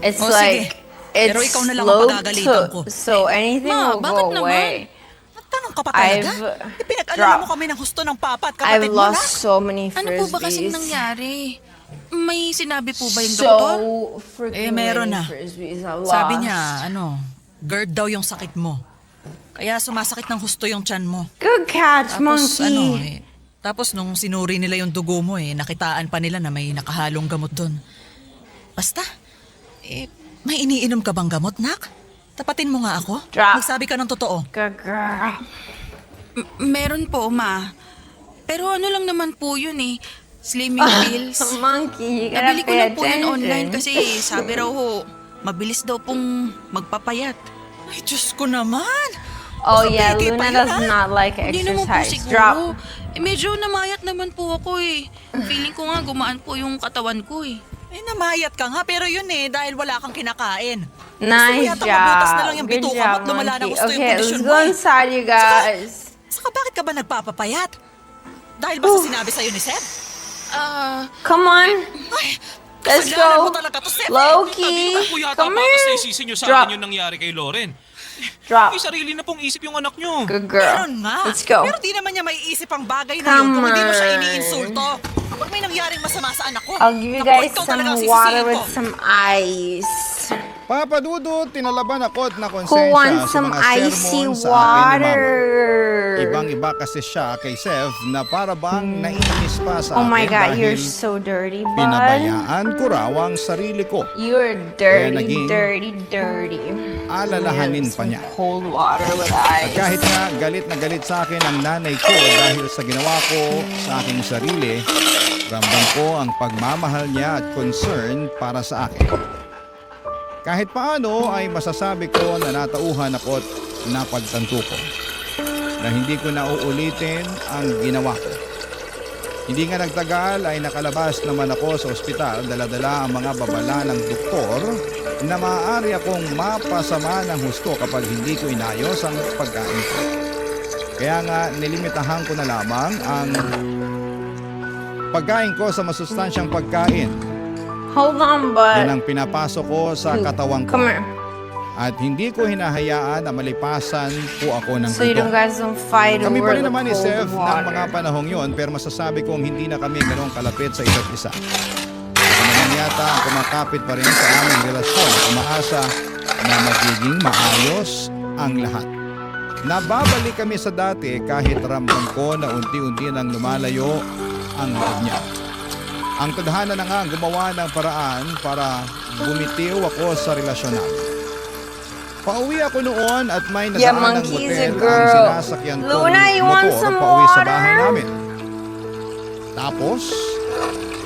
Speaker 2: It's
Speaker 6: Oh,
Speaker 2: like...
Speaker 6: sige.
Speaker 2: It's
Speaker 6: Pero ikaw na lang ang
Speaker 2: slow
Speaker 6: pagagalitan ko.
Speaker 2: so anything
Speaker 4: Ma,
Speaker 2: will
Speaker 4: bakit
Speaker 2: go
Speaker 4: naman?
Speaker 2: away.
Speaker 6: Tanong ka pa talaga?
Speaker 2: I've
Speaker 6: Ipinag-alala mo
Speaker 2: dropped.
Speaker 6: kami ng husto ng papa at
Speaker 2: I've
Speaker 6: kapatid mo na.
Speaker 2: lost so many
Speaker 4: Ano po ba kasing
Speaker 2: frisbees.
Speaker 4: nangyari? May sinabi po ba yung doktor?
Speaker 2: So freaking
Speaker 6: meron
Speaker 2: many
Speaker 6: na.
Speaker 2: frisbees I lost.
Speaker 6: Sabi niya, GERD daw yung sakit mo. Kaya sumasakit ng husto yung tiyan mo.
Speaker 2: Good catch,
Speaker 6: Tapos
Speaker 2: monkey.
Speaker 6: tapos nung sinuri nila yung dugo mo nakitaan pa nila na may nakahalong gamot doon. Basta, may iniinom ka bang gamot, nak? Tapatin mo nga ako.
Speaker 2: Drop.
Speaker 6: Magsabi ka ng totoo.
Speaker 2: Good girl.
Speaker 4: Meron po, ma. Pero ano lang naman po yun eh. Slimming pills.
Speaker 2: Monkey, you gotta
Speaker 4: Nabili ko
Speaker 2: pay
Speaker 4: lang po yun online
Speaker 2: attention.
Speaker 4: kasi sabi raw ho, mabilis daw pong magpapayat.
Speaker 6: Ay, Diyos ko naman.
Speaker 2: Oh
Speaker 6: Baka
Speaker 2: yeah,
Speaker 6: peke
Speaker 2: Luna
Speaker 6: pa yun,
Speaker 2: does
Speaker 6: ah.
Speaker 2: not like
Speaker 4: Hindi naman po
Speaker 2: exercise.
Speaker 4: siguro.
Speaker 2: Drop.
Speaker 4: Medyo namayat naman po ako eh. Feeling ko nga gumaan po yung katawan ko eh.
Speaker 6: Namayat ka nga, pero yun dahil wala kang kinakain.
Speaker 2: Nice
Speaker 6: yata mabutas na lang
Speaker 2: job.
Speaker 6: yung
Speaker 2: Good
Speaker 6: bituka mo
Speaker 2: job,
Speaker 6: at lumala na
Speaker 2: monkey.
Speaker 6: gusto yung
Speaker 2: Okay, let's
Speaker 6: kondisyon
Speaker 2: go
Speaker 6: mo
Speaker 2: inside, you guys.
Speaker 6: Saka bakit ka ba nagpapapayat? Dahil ba sa sinabi sa'yo ni Seth?
Speaker 2: Come on.
Speaker 6: Ay,
Speaker 2: Let's
Speaker 6: kasalanan
Speaker 2: go.
Speaker 6: mo talaga to, Seth.
Speaker 2: Loki,
Speaker 5: Ako yata
Speaker 2: come
Speaker 5: pa
Speaker 2: here.
Speaker 5: sisi nyo sa
Speaker 2: Drop.
Speaker 5: akin yung nangyari kay Lauren.
Speaker 2: Drop.
Speaker 5: May sarili na pong isip yung anak nyo.
Speaker 2: Good girl.
Speaker 6: Meron nga.
Speaker 2: Let's go.
Speaker 6: Pero di naman niya maiisip ang bagay na
Speaker 2: Come
Speaker 6: yun kung hindi mo siya
Speaker 2: on.
Speaker 6: iniinsulto. Kapag may nangyaring masama sa anak ko,
Speaker 2: I'll give you
Speaker 6: naku,
Speaker 2: guys
Speaker 6: ikaw
Speaker 2: some
Speaker 6: talaga ang
Speaker 2: water
Speaker 6: sisisihin
Speaker 2: with
Speaker 6: ko.
Speaker 2: some ice.
Speaker 3: Papa Dudut, tinalaban ako at
Speaker 2: Who
Speaker 3: nakonsensya
Speaker 2: wants
Speaker 3: sa
Speaker 2: some
Speaker 3: mga
Speaker 2: icy
Speaker 3: sermon sa akin ni Mama.
Speaker 2: water?
Speaker 3: Ibang-iba kasi siya kay Sev na para bang naiinis pa sa
Speaker 2: Oh my
Speaker 3: akin
Speaker 2: god,
Speaker 3: dahil
Speaker 2: you're so dirty, bud.
Speaker 3: pinabayaan ko raw ang sarili ko.
Speaker 2: You're
Speaker 3: Kaya
Speaker 2: dirty,
Speaker 3: naging
Speaker 2: dirty.
Speaker 3: alalahanin
Speaker 2: Need
Speaker 3: pa
Speaker 2: some
Speaker 3: niya.
Speaker 2: cold water with
Speaker 3: At
Speaker 2: ice.
Speaker 3: kahit nga galit na galit sa akin ang nanay ko dahil sa ginawa ko sa aking sarili, ramdam ko ang pagmamahal niya at concern para sa akin. Kahit paano ay masasabi ko na natauhan ako at napagtanto ko na hindi ko na uulitin ang ginawa ko. Hindi nga nagtagal ay nakalabas naman ako sa ospital, dala-dala ang mga babala ng doktor na maaari akong mapasama ng husto kapag hindi ko inayos ang pagkain ko. Kaya nga nilimitahan ko na lamang ang pagkain ko sa masustansyang pagkain.
Speaker 2: Hold
Speaker 3: Yan
Speaker 2: on, bud.
Speaker 3: ang pinapasok ko sa katawan ko.
Speaker 2: Come here.
Speaker 3: At hindi ko hinahayaan na malipasan po ako ng
Speaker 2: So you
Speaker 3: gutom.
Speaker 2: guys don't fight
Speaker 3: Kami pa
Speaker 2: over
Speaker 3: rin
Speaker 2: the
Speaker 3: naman ni Sev
Speaker 2: cold
Speaker 3: ng mga
Speaker 2: water.
Speaker 3: panahong yon, pero masasabi kong hindi na kami ganoong kalapit sa isa't isa. Ito naman yata ang kumakapit pa rin sa aming relasyon. Umaasa na magiging maayos ang lahat. Nababalik kami sa dati kahit ramdam ko na unti-unti nang lumalayo ang loob niya. Ang tadhana na nga ang gumawa ng paraan para bumitiw ako sa relasyon namin. Pauwi ako noon at may
Speaker 2: Yeah,
Speaker 3: nadaan ng
Speaker 2: monkey's
Speaker 3: motel
Speaker 2: a
Speaker 3: ang
Speaker 2: girl.
Speaker 3: sinasakyan kong
Speaker 2: Luna, you want
Speaker 3: motor
Speaker 2: some
Speaker 3: pauwi sa bahay
Speaker 2: water?
Speaker 3: namin. Tapos,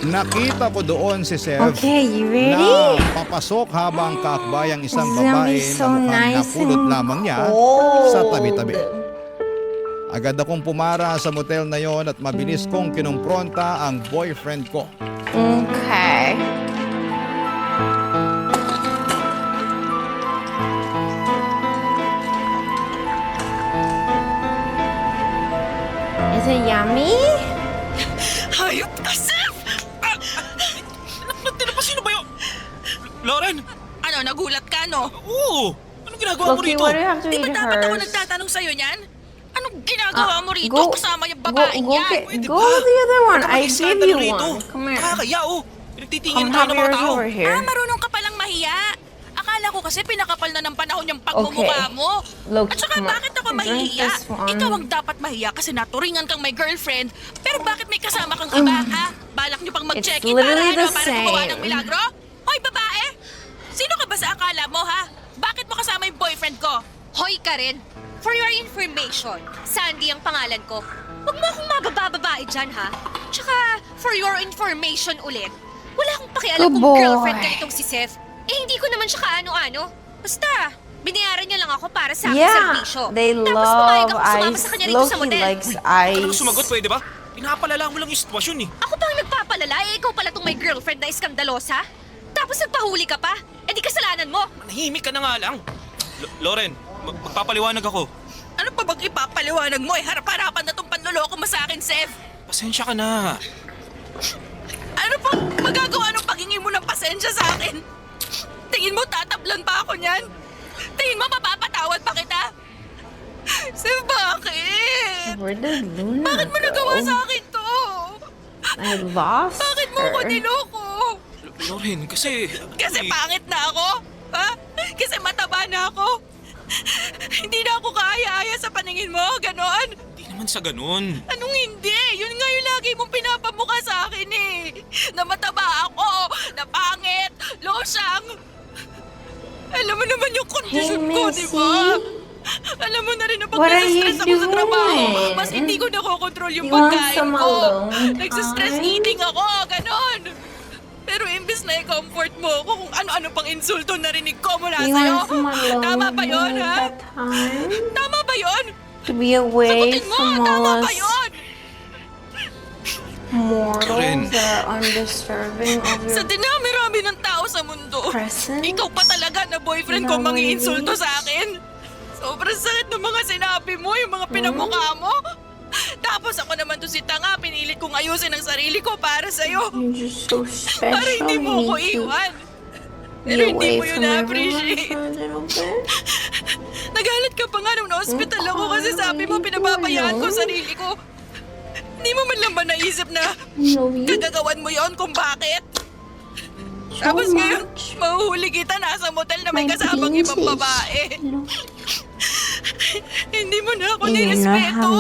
Speaker 3: nakita ko doon si Sev
Speaker 2: Okay, you
Speaker 3: na
Speaker 2: ready?
Speaker 3: papasok habang kaakbay ang isang
Speaker 2: It's gonna
Speaker 3: babae
Speaker 2: be so
Speaker 3: na mukhang
Speaker 2: nice
Speaker 3: napulot
Speaker 2: and
Speaker 3: lamang niya
Speaker 2: cold.
Speaker 3: sa tabi-tabi. Agad akong pumara sa motel na yon at mabilis kong kinumpronta ang boyfriend ko.
Speaker 2: Okay. Is it yummy?
Speaker 4: Hayop ka, Seth!
Speaker 5: Sino pa sino ba yun? Lauren!
Speaker 4: Ano, nagulat ka, no?
Speaker 5: Oo! Anong ginagawa mo
Speaker 2: Loki,
Speaker 5: rito?
Speaker 2: what do you have to
Speaker 4: Di ba
Speaker 2: eat
Speaker 4: dapat ako
Speaker 2: hers?
Speaker 4: nagtatanong sa'yo niyan? Anong ginagawa mo rito
Speaker 2: go-
Speaker 4: kasama yung babaeng
Speaker 2: go,
Speaker 4: yan?
Speaker 2: get- go with the other one. I gave you one. Come here.
Speaker 5: Kakaya oh! Pinagtitingin
Speaker 2: Come
Speaker 5: tayo
Speaker 2: have
Speaker 5: ng mga
Speaker 2: yours
Speaker 5: tao.
Speaker 2: over here.
Speaker 4: Marunong ka palang mahiya. Akala ko kasi pinakapal na ng panahon yung pagmumukha
Speaker 2: Okay.
Speaker 4: mo.
Speaker 2: Look,
Speaker 4: At saka
Speaker 2: come on.
Speaker 4: bakit ako
Speaker 2: Drink
Speaker 4: mahihiya?
Speaker 2: this one.
Speaker 4: Ikaw ang dapat mahiya kasi naturingan kang may girlfriend. Pero bakit may kasama kang iba, ha? Balak niyo pang mag-check-in
Speaker 2: It's literally
Speaker 4: para,
Speaker 2: the
Speaker 4: para gumawa
Speaker 2: same.
Speaker 4: ng milagro? Hoy, babae! Sino ka ba sa akala mo, ha? Bakit mo kasama yung boyfriend ko?
Speaker 7: Hoy Karen, for your information, Sandy ang pangalan ko. Huwag mo akong mabababae dyan, ha? Tsaka, for your information ulit, wala akong pakialam
Speaker 2: Good
Speaker 7: kung
Speaker 2: boy.
Speaker 7: girlfriend ka nitong si Seth. Eh, hindi ko naman siya kaano-ano. Basta, binayaran niya lang ako para sa aking
Speaker 2: Yeah,
Speaker 7: serbisyo.
Speaker 2: they
Speaker 7: Tapos pumayag
Speaker 2: love
Speaker 7: ako sumama
Speaker 2: ice.
Speaker 7: sa kanya rito sa
Speaker 2: Loki
Speaker 7: motel.
Speaker 2: likes
Speaker 5: Ano
Speaker 2: ice.
Speaker 5: sumagot, pwede ba? Pinapalala mo lang yung sitwasyon eh.
Speaker 7: Ako pa ang nagpapalala, eh ikaw pala tong may girlfriend na iskandalosa? Tapos nagpahuli ka pa? Eh di kasalanan mo.
Speaker 5: Manahimik ka na nga lang. Lauren, magpapaliwanag ako.
Speaker 4: Ano pa bang ipapaliwanag mo? Harap-harapan na tong panloloko mo sa akin, Sev.
Speaker 5: Pasensya ka na.
Speaker 4: Ano pang magagawa ng paghingi mo ng pasensya sa akin? Tingin mo tatablan pa ako niyan? Tingin mo mapapatawad pa kita? Sev, bakit?
Speaker 2: Where did Luna
Speaker 4: Bakit mo nagawa
Speaker 2: go?
Speaker 4: sa akin to?
Speaker 2: I lost
Speaker 4: Bakit mo ko
Speaker 2: her.
Speaker 4: niloko?
Speaker 5: Lauren, kasi...
Speaker 4: Kasi pangit na ako? Ha? Kasi mataba na ako? Hindi na ako kaaya-aya sa paningin mo, ganon?
Speaker 5: Hindi naman sa ganun.
Speaker 4: Anong hindi? Yun nga yung lagi mong pinapamukha sa akin eh. Na mataba ako, na pangit, losyang. Alam mo naman yung kondisyon
Speaker 2: Hey,
Speaker 4: ko, di ba?
Speaker 2: Missy.
Speaker 4: Alam mo na rin na pag
Speaker 2: What are you
Speaker 4: nasa-stress ako sa trabaho,
Speaker 2: doing?
Speaker 4: mas hindi ko nakokontrol yung
Speaker 2: You want
Speaker 4: pagkain
Speaker 2: some
Speaker 4: ko.
Speaker 2: alone
Speaker 4: Nagsistress
Speaker 2: time?
Speaker 4: eating ako, ganon. Pero imbes na i-comfort mo ako kung ano-ano pang insulto narinig ko mula
Speaker 2: You
Speaker 4: sa'yo.
Speaker 2: want some alone
Speaker 4: Tama ba yun,
Speaker 2: time
Speaker 4: ha?
Speaker 2: that time?
Speaker 4: Tama ba yun?
Speaker 2: To be away
Speaker 4: Sagutin mo,
Speaker 2: from
Speaker 4: tama
Speaker 2: all
Speaker 4: ba
Speaker 2: us
Speaker 4: yun?
Speaker 2: mortals
Speaker 5: Karen.
Speaker 2: that are undeserving of
Speaker 4: Sa
Speaker 2: your
Speaker 4: dinami-rami ng tao sa mundo,
Speaker 2: presence.
Speaker 4: ikaw pa talaga na boyfriend ko
Speaker 2: Love
Speaker 4: mangi-insulto
Speaker 2: you.
Speaker 4: sa akin. Sobrang sakit ng mga sinabi mo, yung mga pinamukha mo. Tapos ako naman to si tanga, pinilit kong ayusin ang sarili ko para sa'yo.
Speaker 2: You're just so special.
Speaker 4: Para hindi mo
Speaker 2: You
Speaker 4: ako
Speaker 2: need to
Speaker 4: iwan.
Speaker 2: be
Speaker 4: Pero hindi
Speaker 2: away
Speaker 4: mo yun
Speaker 2: from everyone
Speaker 4: na-appreciate.
Speaker 2: for a little bit.
Speaker 4: Nagalit ka pa nga nung na-hospital ako kasi sabi mo pinababayaan ko sarili ko. Hindi mo man lang ba naisip na
Speaker 2: No, you
Speaker 4: gagagawan mo yon kung bakit? Tapos ngayon, mahuhuli kita nasa motel na may kasamang ibang babae. Hindi mo na ako nirespeto.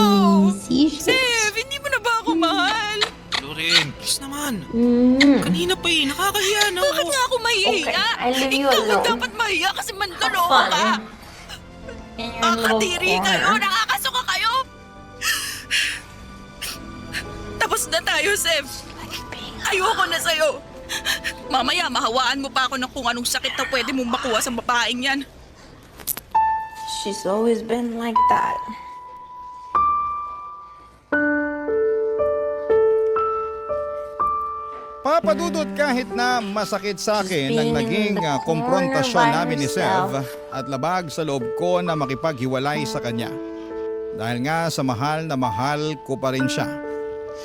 Speaker 4: Sev, hindi mo na ba ako mahal?
Speaker 5: Loren, please naman. Kanina pa nakakahiya na
Speaker 4: Bakit
Speaker 5: ako.
Speaker 4: nga ako mahihiya?
Speaker 2: Okay, I leave you
Speaker 4: Ikaw ang
Speaker 2: alone.
Speaker 4: dapat mahiya kasi manloloko
Speaker 2: Fun.
Speaker 4: ka.
Speaker 2: In your little
Speaker 4: Nakakadiri kayo,
Speaker 2: corner.
Speaker 4: nakakasuka kayo. Tapos na tayo, Sev. Ayoko na sa'yo. Mamaya, mahawaan mo pa ako ng kung anong sakit na pwede mong makuha sa babaeng yan.
Speaker 2: She's always been like that.
Speaker 3: Papadudot kahit na masakit sa akin ang naging komprontasyon namin ni Sev at labag sa loob ko na makipaghiwalay sa kanya. Dahil nga sa mahal na mahal ko pa rin siya,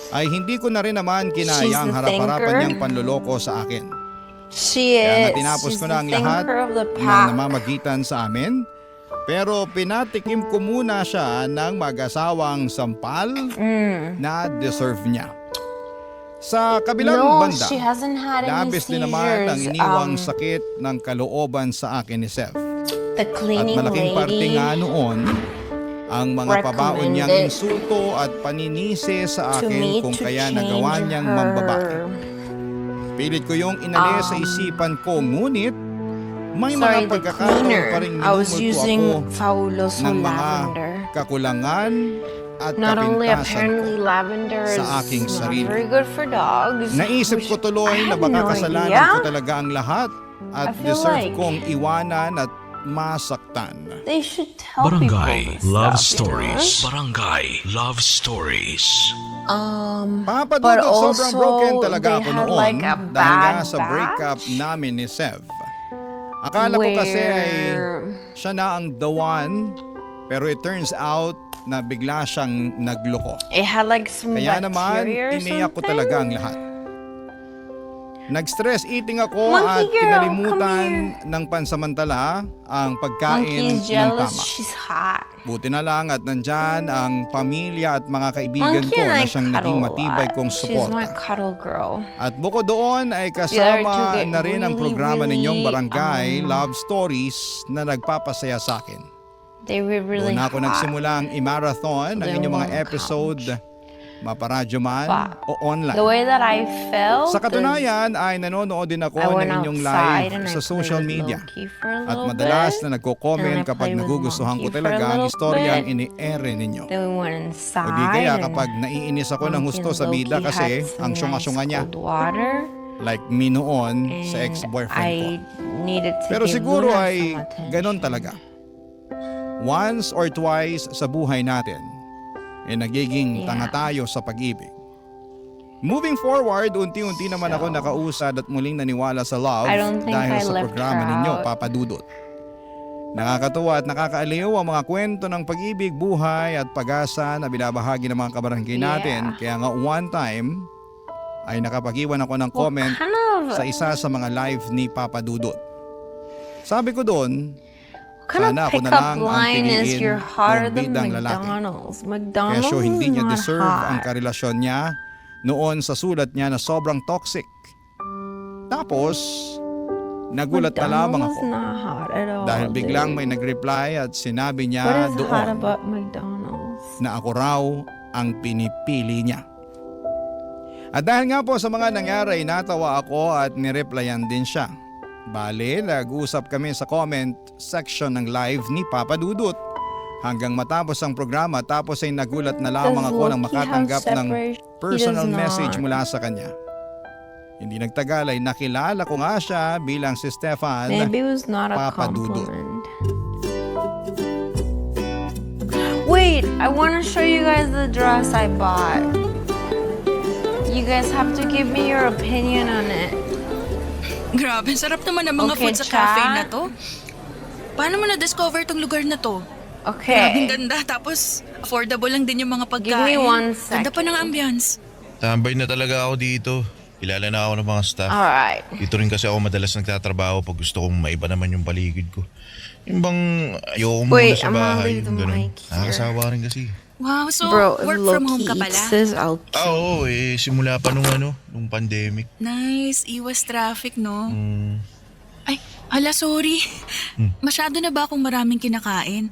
Speaker 3: ay hindi ko na rin naman kinayang
Speaker 2: She's the
Speaker 3: harap-harapan
Speaker 2: thinker.
Speaker 3: niyang panloloko sa akin.
Speaker 2: She
Speaker 3: Kaya
Speaker 2: is.
Speaker 3: nga tinapos
Speaker 2: She's
Speaker 3: ko
Speaker 2: the
Speaker 3: na ang lahat
Speaker 2: thinker of the
Speaker 3: ng
Speaker 2: pack.
Speaker 3: namamagitan sa amin. Pero pinatikim ko muna siya ng mag-asawang sampal na deserve niya. Sa kabilang
Speaker 2: No,
Speaker 3: banda,
Speaker 2: she hasn't had any
Speaker 3: labis din naman ang
Speaker 2: seizures.
Speaker 3: iniwang sakit ng kalooban sa akin ni Sev.
Speaker 2: The
Speaker 3: At
Speaker 2: cleaning
Speaker 3: malaking parte
Speaker 2: lady.
Speaker 3: nga noon ang mga pabaon niyang
Speaker 2: recommended
Speaker 3: insulto at paninisi sa
Speaker 2: to
Speaker 3: akin
Speaker 2: me
Speaker 3: kung
Speaker 2: to
Speaker 3: kaya
Speaker 2: change
Speaker 3: nagawa niyang
Speaker 2: her.
Speaker 3: mambabae. Pilit ko yung inalis sa isipan ko, ngunit may
Speaker 2: Sorry,
Speaker 3: mga
Speaker 2: the
Speaker 3: pagkakataon
Speaker 2: cleaner.
Speaker 3: pa rin
Speaker 2: I was
Speaker 3: minumulto
Speaker 2: using
Speaker 3: ako
Speaker 2: Fabuloso
Speaker 3: ng mga
Speaker 2: lavender.
Speaker 3: kakulangan at
Speaker 2: Not only
Speaker 3: kapintasan
Speaker 2: apparently
Speaker 3: ko.
Speaker 2: lavender is
Speaker 3: sa aking
Speaker 2: not
Speaker 3: sarili.
Speaker 2: very good for dogs.
Speaker 3: Naisip ko
Speaker 2: which
Speaker 3: tuloy
Speaker 2: I
Speaker 3: na
Speaker 2: had
Speaker 3: baka
Speaker 2: no
Speaker 3: kasalanan
Speaker 2: idea.
Speaker 3: ko talaga ang lahat at
Speaker 2: I feel
Speaker 3: deserve
Speaker 2: like-
Speaker 3: kong iwanan at masaktan.
Speaker 2: They should tell
Speaker 1: Barangay
Speaker 2: people this
Speaker 1: Love
Speaker 2: stuff,
Speaker 1: Stories.
Speaker 2: you
Speaker 1: Barangay Love Stories.
Speaker 2: know? But
Speaker 3: Papadudot sobrang
Speaker 2: also,
Speaker 3: broken talaga
Speaker 2: they
Speaker 3: ako
Speaker 2: had
Speaker 3: noon
Speaker 2: like a
Speaker 3: dahil nga
Speaker 2: bad
Speaker 3: sa breakup
Speaker 2: batch
Speaker 3: namin ni Sev. Akala ko kasi ay
Speaker 2: where
Speaker 3: siya na ang the one, pero it turns out na bigla siyang nagloko.
Speaker 2: it had like some
Speaker 3: Kaya naman,
Speaker 2: bacteria or
Speaker 3: iniyak ko
Speaker 2: something.
Speaker 3: talaga ang lahat. Nag-stress eating ako
Speaker 2: Monkey
Speaker 3: at
Speaker 2: girl,
Speaker 3: kinalimutan
Speaker 2: come
Speaker 3: ng pansamantala ang pagkain
Speaker 2: Monkey's
Speaker 3: ng
Speaker 2: jealous.
Speaker 3: tama.
Speaker 2: She's hot.
Speaker 3: Buti na lang at nandyan ang pamilya at mga kaibigan
Speaker 2: Monkey
Speaker 3: ko
Speaker 2: and
Speaker 3: na
Speaker 2: I
Speaker 3: siyang
Speaker 2: cuddle
Speaker 3: naging
Speaker 2: a
Speaker 3: matibay
Speaker 2: lot.
Speaker 3: kong
Speaker 2: She's my
Speaker 3: suporta.
Speaker 2: cuddle girl.
Speaker 3: At bukod doon ay
Speaker 2: The other two
Speaker 3: kasama
Speaker 2: get
Speaker 3: na rin ang
Speaker 2: really,
Speaker 3: programa ninyong
Speaker 2: really,
Speaker 3: Barangay Love Stories na nagpapasaya sa akin.
Speaker 2: They were really
Speaker 3: Doon na ako
Speaker 2: hot.
Speaker 3: nagsimula ang i-marathon ng
Speaker 2: They're
Speaker 3: inyong mga
Speaker 2: one
Speaker 3: episode, maparadyo man
Speaker 2: But
Speaker 3: o online.
Speaker 2: The way that I felt.
Speaker 3: Sa katunayan ay nanonood din ako
Speaker 2: I
Speaker 3: ng
Speaker 2: went
Speaker 3: inyong
Speaker 2: outside
Speaker 3: live
Speaker 2: and I
Speaker 3: sa social
Speaker 2: played
Speaker 3: media.
Speaker 2: Loki for a
Speaker 3: At
Speaker 2: little
Speaker 3: madalas
Speaker 2: bit.
Speaker 3: na nagko-comment
Speaker 2: And I
Speaker 3: kapag
Speaker 2: played with
Speaker 3: nagugustuhan ko
Speaker 2: Monkey for a
Speaker 3: talaga ang
Speaker 2: little
Speaker 3: istoryang
Speaker 2: bit.
Speaker 3: ini-ere ninyo.
Speaker 2: Then we went
Speaker 3: O
Speaker 2: inside.
Speaker 3: di kaya
Speaker 2: and
Speaker 3: kapag naiinis ako ng
Speaker 2: Monkey
Speaker 3: husto
Speaker 2: and
Speaker 3: sa bida
Speaker 2: Loki
Speaker 3: kasi
Speaker 2: had some
Speaker 3: ang syunga-syunga
Speaker 2: nice
Speaker 3: niya,
Speaker 2: cold water.
Speaker 3: like me noon sa
Speaker 2: And
Speaker 3: ex-boyfriend ko.
Speaker 2: I needed to
Speaker 3: Pero
Speaker 2: give
Speaker 3: siguro
Speaker 2: Luna
Speaker 3: ay
Speaker 2: some attention.
Speaker 3: ganon talaga. Once or twice sa buhay natin, ay nagiging
Speaker 2: Yeah.
Speaker 3: tanga tayo sa pag-ibig. Moving forward, unti-unti naman ako nakausad at muling naniwala sa love
Speaker 2: I don't think
Speaker 3: dahil
Speaker 2: I
Speaker 3: sa
Speaker 2: left
Speaker 3: programa
Speaker 2: her
Speaker 3: ninyo,
Speaker 2: out.
Speaker 3: Papa Dudut. Nakakatuwa at nakakaaliw ang mga kwento ng pag-ibig, buhay at pag-asa na binabahagi ng mga kabarangay natin. Kaya nga one time ay nakapag-iwan ako ng comment
Speaker 2: Kind of,
Speaker 3: sa isa sa mga live ni Papa Dudut. Sabi ko doon,
Speaker 2: kind
Speaker 3: sana
Speaker 2: of
Speaker 3: ako na
Speaker 2: pick-up
Speaker 3: lang ang
Speaker 2: line is
Speaker 3: piliin
Speaker 2: you're hotter
Speaker 3: ng
Speaker 2: than
Speaker 3: bidang lalaki.
Speaker 2: McDonald's. McDonald's
Speaker 3: Kesyo hindi
Speaker 2: is
Speaker 3: niya
Speaker 2: not
Speaker 3: deserve
Speaker 2: hot.
Speaker 3: ang karelasyon niya noon sa sulat niya na sobrang toxic. Tapos, nagulat na lamang
Speaker 2: McDonald's
Speaker 3: ako
Speaker 2: is not hot at all,
Speaker 3: dahil biglang
Speaker 2: dude.
Speaker 3: may nag-reply at sinabi
Speaker 2: What
Speaker 3: niya
Speaker 2: is hot
Speaker 3: doon
Speaker 2: about McDonald's?
Speaker 3: na ako raw ang pinipili niya. At dahil nga po sa mga nangyari, natawa ako at nireplyan din siya. Bale, nag-usap kami sa comment section ng live ni Papa Dudut. Hanggang matapos ang programa, tapos ay nagulat na lamang
Speaker 2: Does
Speaker 3: ako nang
Speaker 2: Loki
Speaker 3: makatanggap
Speaker 2: have
Speaker 3: ng
Speaker 2: separation? He
Speaker 3: personal
Speaker 2: does
Speaker 3: message
Speaker 2: not.
Speaker 3: mula sa kanya. Hindi nagtagal ay nakilala ko nga siya bilang si Stefan.
Speaker 2: Maybe it was not a
Speaker 3: Papa Dudut.
Speaker 2: compliment. Wait, I want to show you guys the dress I bought. You guys have to give me your opinion on it.
Speaker 4: Grabe, sarap naman ang mga
Speaker 2: Okay,
Speaker 4: food sa
Speaker 2: chat.
Speaker 4: cafe na to. Paano mo na-discover tong lugar na to? Grabing
Speaker 2: Okay.
Speaker 4: ganda, tapos affordable lang din yung mga
Speaker 2: Give
Speaker 4: pagkain.
Speaker 2: me one
Speaker 4: Ganda pa ng
Speaker 2: second.
Speaker 4: ambience.
Speaker 8: Tambay na talaga ako dito. Kilala na ako ng mga staff.
Speaker 2: Alright.
Speaker 8: Dito rin kasi ako madalas nagtatrabaho pag gusto kong maiba naman yung paligid ko. Yung bang ayoko muna
Speaker 2: Wait,
Speaker 8: sa
Speaker 2: I'm gonna
Speaker 8: bahay.
Speaker 2: leave the
Speaker 8: Yung ganun.
Speaker 2: mic here.
Speaker 8: Nakakasawa rin kasi.
Speaker 4: Wow, so
Speaker 2: Bro, if
Speaker 4: work from home
Speaker 2: Loki
Speaker 4: ka
Speaker 2: eats
Speaker 4: pala?
Speaker 2: this, I'll
Speaker 8: Oo, simula pa nung pandemic.
Speaker 4: Nice, iwas traffic, no?
Speaker 8: Mm,
Speaker 4: Ay, ala, sorry. Masyado na ba akong maraming kinakain?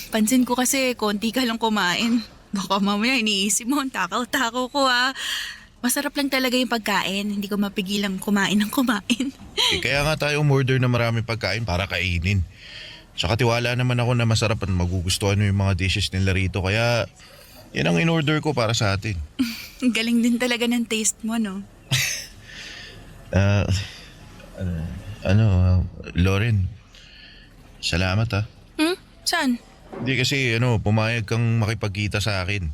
Speaker 4: Pansin ko kasi konti ka lang kumain. Baka mamaya iniisip mo, ang takaw-takaw ko ah. Masarap lang talaga yung pagkain. Hindi ko mapigilang kumain ng kumain.
Speaker 8: kaya nga tayo umorder na maraming pagkain para kainin. Tsaka tiwala naman ako na masarap at magugustuhan mo yung mga dishes nila rito. Kaya yan ang in-order ko para sa atin.
Speaker 4: Ang galing din talaga ng taste mo, no?
Speaker 8: Ah, Lauren, salamat ha.
Speaker 4: Saan?
Speaker 8: Hindi kasi pumayag kang makipagkita sa akin.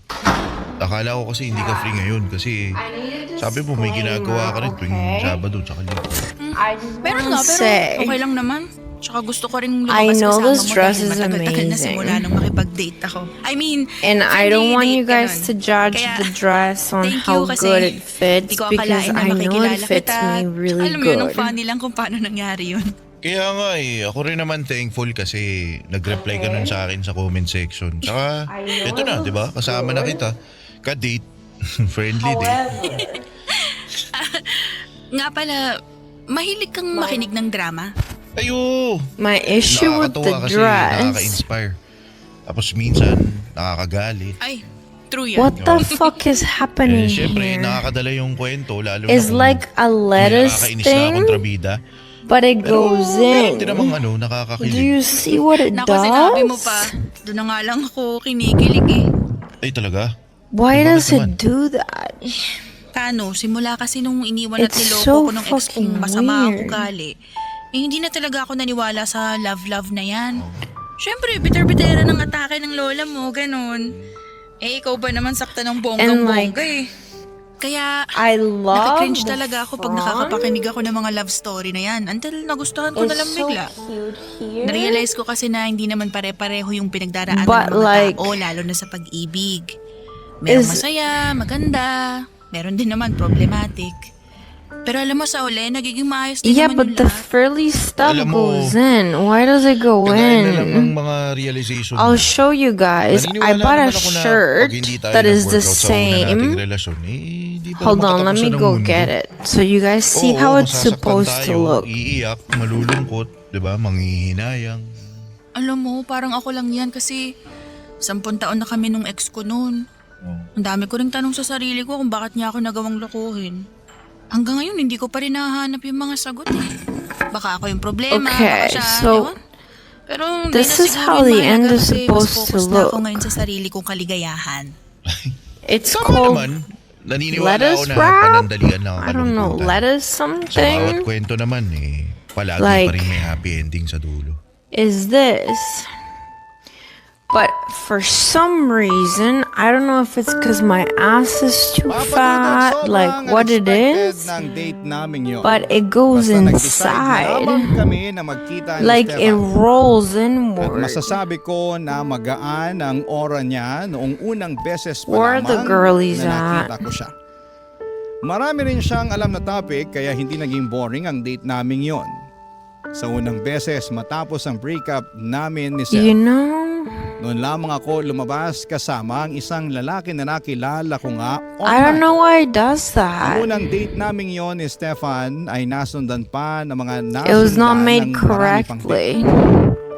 Speaker 8: Akala ko kasi hindi ka free ngayon kasi sabi mo may ginagawa ka rin tuwing Sabado tsaka Linggo.
Speaker 4: Meron nga, pero
Speaker 2: say.
Speaker 4: okay lang naman. Tsaka gusto ko rin
Speaker 2: I
Speaker 4: lumabas
Speaker 2: know
Speaker 4: kasama
Speaker 2: this
Speaker 4: mo
Speaker 2: dress
Speaker 4: dahil
Speaker 2: is
Speaker 4: matagal-tagal na
Speaker 2: amazing.
Speaker 4: simula nung makipag-date ako. I mean,
Speaker 2: And I don't want you guys to judge
Speaker 4: Kaya,
Speaker 2: the dress on
Speaker 4: thank
Speaker 2: how
Speaker 4: you kasi
Speaker 2: good it fits
Speaker 4: di ko
Speaker 2: because
Speaker 4: akalain na
Speaker 2: I know
Speaker 4: makikilala
Speaker 2: it fits
Speaker 4: kita.
Speaker 2: me really
Speaker 4: Alam mo yun, ang
Speaker 2: good.
Speaker 4: funny lang kung paano nangyari yun.
Speaker 8: Kaya nga ako rin naman thankful kasi nag-reply ka nun sa akin sa comment section. Tsaka ito na, di ba? Kasama na kita. Ka-date. Friendly date.
Speaker 4: Nga pala, mahilig kang makinig ng drama?
Speaker 8: Ayo!
Speaker 2: My issue with the
Speaker 8: Nakakatuwa kasi
Speaker 2: dress.
Speaker 8: nakaka-inspire. Tapos minsan, nakakagalit.
Speaker 4: Ay, true yan.
Speaker 2: What the fuck is happening
Speaker 8: Siyempre,
Speaker 2: here?
Speaker 8: nakakadala yung kwento. Lalo
Speaker 2: It's
Speaker 8: na kung
Speaker 2: like a
Speaker 8: may
Speaker 2: lettuce
Speaker 8: nakakainis na
Speaker 2: thing,
Speaker 8: kontrabida.
Speaker 2: but it goes
Speaker 8: Hindi
Speaker 2: in.
Speaker 8: namang
Speaker 2: Do
Speaker 8: nakakakilig.
Speaker 2: you see what it
Speaker 4: Naku, sinabi mo
Speaker 2: does?
Speaker 4: pa. Doon na nga lang ako kinikilig eh.
Speaker 8: Ay talaga?
Speaker 2: Why
Speaker 8: Eh, bakit
Speaker 2: does
Speaker 8: naman?
Speaker 2: it do that?
Speaker 4: Tano, simula kasi nung iniwan at
Speaker 2: It's
Speaker 4: niloko
Speaker 2: so
Speaker 4: ko ng ex
Speaker 2: fucking
Speaker 4: kong masama ang
Speaker 2: weird.
Speaker 4: ugali, hindi na talaga ako naniwala sa love-love na yan. Syempre, bitter-bitera ng atake ng lola mo, ganun. Ikaw ba naman sakta ng bonggang-bongga eh. Kaya,
Speaker 2: I love
Speaker 4: naka-cringe
Speaker 2: the
Speaker 4: talaga ako pag
Speaker 2: front.
Speaker 4: nakakapakinig ako ng mga love story na yan. Until nagustuhan ko na lang
Speaker 2: It's so
Speaker 4: bigla.
Speaker 2: cute here.
Speaker 4: Narealize ko kasi na hindi naman pare-pareho yung pinagdaraanan
Speaker 2: But
Speaker 4: ng mga
Speaker 2: like-
Speaker 4: tao, lalo na sa pag-ibig. Merong
Speaker 2: Is-
Speaker 4: masaya, maganda, meron din naman problematic. Pero alam mo sa uli, nagiging maayos din
Speaker 2: Yeah,
Speaker 4: naman
Speaker 2: but
Speaker 4: yung
Speaker 2: the
Speaker 4: lahat.
Speaker 2: frilly stuff
Speaker 8: Alam mo,
Speaker 2: goes in. Why does it go
Speaker 8: Kagaya na lang ng
Speaker 2: in?
Speaker 8: mga realization.
Speaker 2: I'll show you guys. I
Speaker 8: Naniniwala
Speaker 2: bought a
Speaker 8: naman ako na
Speaker 2: shirt
Speaker 8: pag hindi tayo
Speaker 2: that is the
Speaker 8: nag-workout sa una nating
Speaker 2: same.
Speaker 8: relasyon, di pa
Speaker 2: Hold on, let
Speaker 8: makatapusan
Speaker 2: me
Speaker 8: ng
Speaker 2: go
Speaker 8: mundo.
Speaker 2: get it. So you guys see
Speaker 8: Oo,
Speaker 2: how it's
Speaker 8: masasaktan
Speaker 2: supposed to
Speaker 8: tayo,
Speaker 2: look.
Speaker 8: Iiyak, malulungkot, di ba? Manghihinayang.
Speaker 4: Alam mo, parang ako lang yan kasi 10 taon na kami nung ex ko noon. Ang dami ko ring tanong sa sarili ko kung bakit niya ako nagawang lokohin. Hanggang ngayon, hindi ko pa rin nahanap yung mga sagot eh. Baka ako yung problema,
Speaker 2: Okay,
Speaker 4: baka siya,
Speaker 2: so,
Speaker 4: ewan. Pero hindi
Speaker 2: this
Speaker 4: na
Speaker 2: is
Speaker 4: siguro
Speaker 2: how
Speaker 4: yung
Speaker 2: the
Speaker 4: mahalaga
Speaker 2: end is
Speaker 4: kasi
Speaker 2: supposed
Speaker 4: mas
Speaker 2: to
Speaker 4: focus na ako
Speaker 2: look.
Speaker 4: ngayon sa sarili kong kaligayahan.
Speaker 2: It's
Speaker 8: Tama
Speaker 2: called
Speaker 8: naman, naniniwala
Speaker 2: lettuce
Speaker 8: ako na
Speaker 2: wrap?
Speaker 8: panandalian lang ang
Speaker 2: I don't know,
Speaker 8: kalungkutan.
Speaker 2: lettuce
Speaker 8: Sa bawat
Speaker 2: something?
Speaker 8: kwento naman palagi
Speaker 2: Like-
Speaker 8: pa rin may happy ending sa dulo.
Speaker 2: Is this. But for some reason, I don't know if it's because my ass is too fat, like what it is,
Speaker 3: Ng date namin yun.
Speaker 2: but it goes
Speaker 3: Basta nag-decide na lamang
Speaker 2: inside.
Speaker 3: kami na magkita ni
Speaker 2: Like it
Speaker 3: Stefan.
Speaker 2: rolls
Speaker 3: At
Speaker 2: inward.
Speaker 3: masasabi ko na magaan ang aura niya noong unang beses pa
Speaker 2: Where
Speaker 3: lamang
Speaker 2: the girlies
Speaker 3: na nakita ko siya. Marami rin siyang alam na topic kaya hindi naging boring ang date naming yon. Sa unang beses matapos ang breakup namin ni Seth,
Speaker 2: You know?
Speaker 3: noon lamang ako lumabas kasama ang isang lalaki na nakilala ko nga online.
Speaker 2: I don't know why it does
Speaker 3: Ang
Speaker 2: that.
Speaker 3: unang date naming yon ni Stefan ay nasundan pa ng mga nasundan
Speaker 2: It was not made
Speaker 3: ng marami pang date.
Speaker 2: correctly.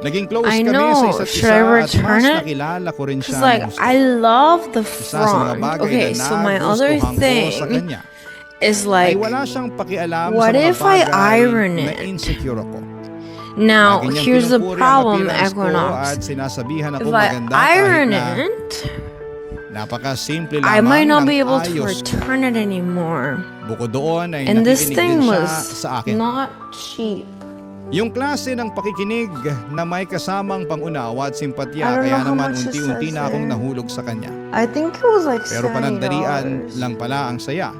Speaker 3: Naging close
Speaker 2: I
Speaker 3: kami sa
Speaker 2: know.
Speaker 3: isa't
Speaker 2: Should
Speaker 3: isa
Speaker 2: I
Speaker 3: at
Speaker 2: return
Speaker 3: mas
Speaker 2: it?
Speaker 3: nakilala ko rin siya.
Speaker 2: Cause like
Speaker 3: ng
Speaker 2: I love the
Speaker 3: isa sa mga
Speaker 2: front.
Speaker 3: bagay
Speaker 2: Okay,
Speaker 3: na
Speaker 2: so my other
Speaker 3: nagustuhan ko sa
Speaker 2: thing
Speaker 3: kanya
Speaker 2: is
Speaker 3: ay
Speaker 2: like,
Speaker 3: wala siyang pakialam
Speaker 2: what
Speaker 3: sa mga
Speaker 2: if I
Speaker 3: bagay
Speaker 2: iron
Speaker 3: na
Speaker 2: it?
Speaker 3: insecure ako.
Speaker 2: now
Speaker 3: Lagi niyang
Speaker 2: here's the
Speaker 3: pinupuri ang
Speaker 2: problem,
Speaker 3: appearance ko
Speaker 2: Equinox.
Speaker 3: at sinasabihan ako
Speaker 2: If I
Speaker 3: maganda
Speaker 2: iron
Speaker 3: kahit na
Speaker 2: it,
Speaker 3: napaka-simple lamang
Speaker 2: I might not
Speaker 3: ng
Speaker 2: be able to
Speaker 3: ayos ko.
Speaker 2: return it anymore.
Speaker 3: Bukod doon ay
Speaker 2: And this
Speaker 3: nakikinig
Speaker 2: thing
Speaker 3: din siya
Speaker 2: was
Speaker 3: sa akin.
Speaker 2: not cheap.
Speaker 3: Yung klase ng pakikinig na may kasamang pangunawa at
Speaker 2: I
Speaker 3: simpatya
Speaker 2: don't
Speaker 3: kaya
Speaker 2: know how
Speaker 3: naman
Speaker 2: much it
Speaker 3: unti-unti
Speaker 2: says
Speaker 3: na akong
Speaker 2: there.
Speaker 3: nahulog sa kanya.
Speaker 2: I think it was like
Speaker 3: Pero panandalian
Speaker 2: $70.
Speaker 3: lang pala ang saya.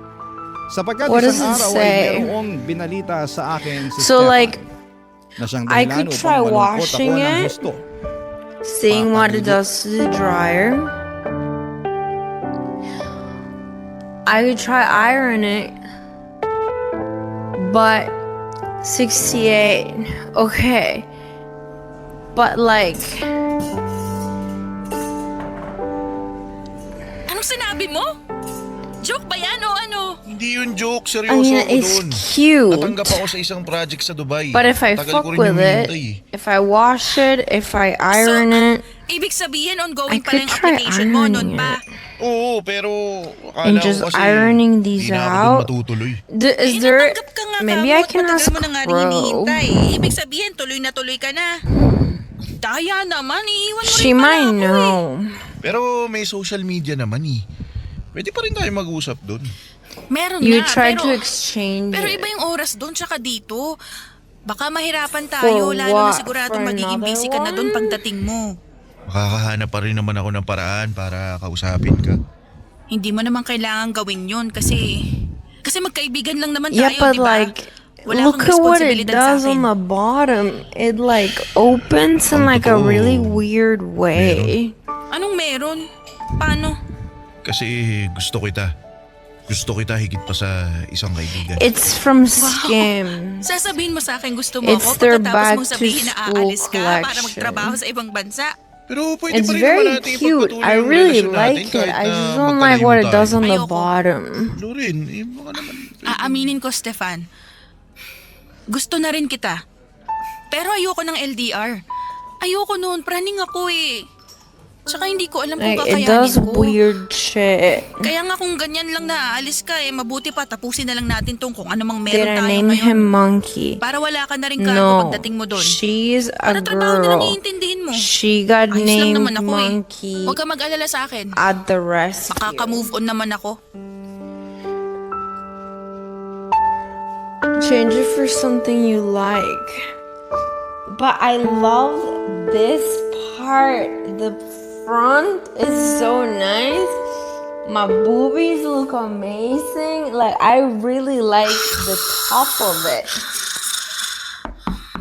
Speaker 3: Sapagkat
Speaker 2: What does
Speaker 3: isang
Speaker 2: it
Speaker 3: araw
Speaker 2: say?
Speaker 3: ay merong binalita sa akin si
Speaker 2: So
Speaker 3: Stefan
Speaker 2: like,
Speaker 3: na siyang
Speaker 2: I
Speaker 3: dahilan
Speaker 2: could
Speaker 3: upang
Speaker 2: try
Speaker 3: malungkot ako
Speaker 2: washing
Speaker 3: ng
Speaker 2: it.
Speaker 3: gusto.
Speaker 2: seeing what it does to the dryer. I could try iron it, but 68. Okay, but like,
Speaker 4: sabi mo? Joke ba yan o ano?
Speaker 8: Hindi yun joke,
Speaker 2: I
Speaker 8: seryoso
Speaker 2: mean,
Speaker 8: ako
Speaker 2: it's
Speaker 8: doon.
Speaker 2: cute.
Speaker 8: Natanggap ako sa isang project sa Dubai.
Speaker 2: But if I
Speaker 8: Tagal
Speaker 2: fuck
Speaker 8: ko rin
Speaker 2: with
Speaker 8: yung
Speaker 2: it,
Speaker 8: hinintay eh.
Speaker 2: if I wash it, if I iron it,
Speaker 4: Ibig sabihin
Speaker 2: I
Speaker 4: ongoing pa
Speaker 2: could
Speaker 4: lang yung
Speaker 2: try
Speaker 4: application mo
Speaker 2: ironing
Speaker 4: noon pa.
Speaker 2: it.
Speaker 8: Oo, pero
Speaker 2: And
Speaker 8: akala
Speaker 2: just
Speaker 8: ko kasi
Speaker 2: ironing these
Speaker 8: hindi na ako
Speaker 2: out?
Speaker 8: doon matutuloy.
Speaker 2: Is there,
Speaker 4: Natanggap ka nga
Speaker 2: maybe
Speaker 4: kamo
Speaker 2: I
Speaker 4: at
Speaker 2: can
Speaker 4: matagal
Speaker 2: ask
Speaker 4: mo na nga rin
Speaker 2: Crow.
Speaker 4: hinihintay. Ibig sabihin tuloy na tuloy ka na. Daya naman, iiwan mo
Speaker 2: She
Speaker 4: rin pala
Speaker 2: might
Speaker 4: ako eh.
Speaker 2: know.
Speaker 8: Pero may social media naman eh. Pwede pa rin tayo mag-usap doon.
Speaker 4: Meron
Speaker 2: You
Speaker 4: nga,
Speaker 2: tried
Speaker 4: pero,
Speaker 2: to exchange
Speaker 4: pero
Speaker 2: it.
Speaker 4: iba yung oras doon tsaka dito. Baka mahirapan tayo,
Speaker 2: For
Speaker 4: lalo na
Speaker 2: what?
Speaker 4: siguradong
Speaker 2: For
Speaker 4: magiging
Speaker 2: another
Speaker 4: busy ka na doon
Speaker 2: one?
Speaker 4: pagdating mo.
Speaker 8: Makakahanap pa rin naman ako ng paraan para kausapin ka.
Speaker 4: Hindi mo naman kailangan gawin yun kasi magkaibigan lang naman
Speaker 2: Yeah,
Speaker 4: tayo,
Speaker 2: but
Speaker 4: di ba?
Speaker 2: like,
Speaker 4: Wala
Speaker 2: look
Speaker 4: kang
Speaker 2: at what it
Speaker 4: responsibilidad sa
Speaker 2: does
Speaker 4: akin.
Speaker 2: on the bottom. It like opens in
Speaker 8: Ang
Speaker 2: like a
Speaker 8: totoo.
Speaker 2: really weird way.
Speaker 4: Anong meron? Paano?
Speaker 8: Kasi gusto kita. Gusto kita higit pa sa isang kaibigan.
Speaker 2: It's from Skim.
Speaker 4: Sasabihin mo sa akin gusto mo
Speaker 2: It's
Speaker 4: ako
Speaker 2: their
Speaker 4: pagkatapos
Speaker 2: back
Speaker 4: mong
Speaker 2: to
Speaker 4: sabihin na
Speaker 2: school
Speaker 4: aalis ka para
Speaker 2: collection.
Speaker 4: magtrabaho sa ibang bansa.
Speaker 8: Pero pwede
Speaker 2: It's
Speaker 8: pa rin
Speaker 2: very
Speaker 8: naman natin
Speaker 2: cute.
Speaker 8: ipagpatuloy
Speaker 2: I
Speaker 8: ang
Speaker 2: really
Speaker 8: relasyon natin
Speaker 2: like it.
Speaker 8: kahit
Speaker 2: I
Speaker 8: na
Speaker 2: just don't like what it
Speaker 8: magkalayo
Speaker 2: does on
Speaker 8: tayo.
Speaker 2: the
Speaker 4: Ayoko.
Speaker 2: bottom.
Speaker 8: Loren, baka naman.
Speaker 4: Aaminin ko, Stefan. Gusto na rin kita. Pero ayoko ng LDR. Ayoko noon, praning ako eh. Tsaka hindi ko alam kung
Speaker 2: Like, it does
Speaker 4: kakayanin ko.
Speaker 2: weird shit.
Speaker 4: Kaya nga kung ganyan lang na aalis ka mabuti pa tapusin na lang natin tong kung ano mang
Speaker 2: Did
Speaker 4: meron
Speaker 2: I
Speaker 4: tayo
Speaker 2: name
Speaker 4: ngayon.
Speaker 2: him Monkey?
Speaker 4: Para wala ka na rin cargo
Speaker 2: No.
Speaker 4: pagdating mo doon.
Speaker 2: She's a
Speaker 4: Para trabaho na lang
Speaker 2: girl.
Speaker 4: iintindihin mo.
Speaker 2: She got
Speaker 4: Ayos lang
Speaker 2: named
Speaker 4: naman ako
Speaker 2: Monkey
Speaker 4: Huwag ka mag-alala sa akin.
Speaker 2: at the rescue.
Speaker 4: Makaka-move on naman ako.
Speaker 2: Change it for something you like. But I love this part. The front is so nice. My boobies look amazing. Like, I really like the top of it.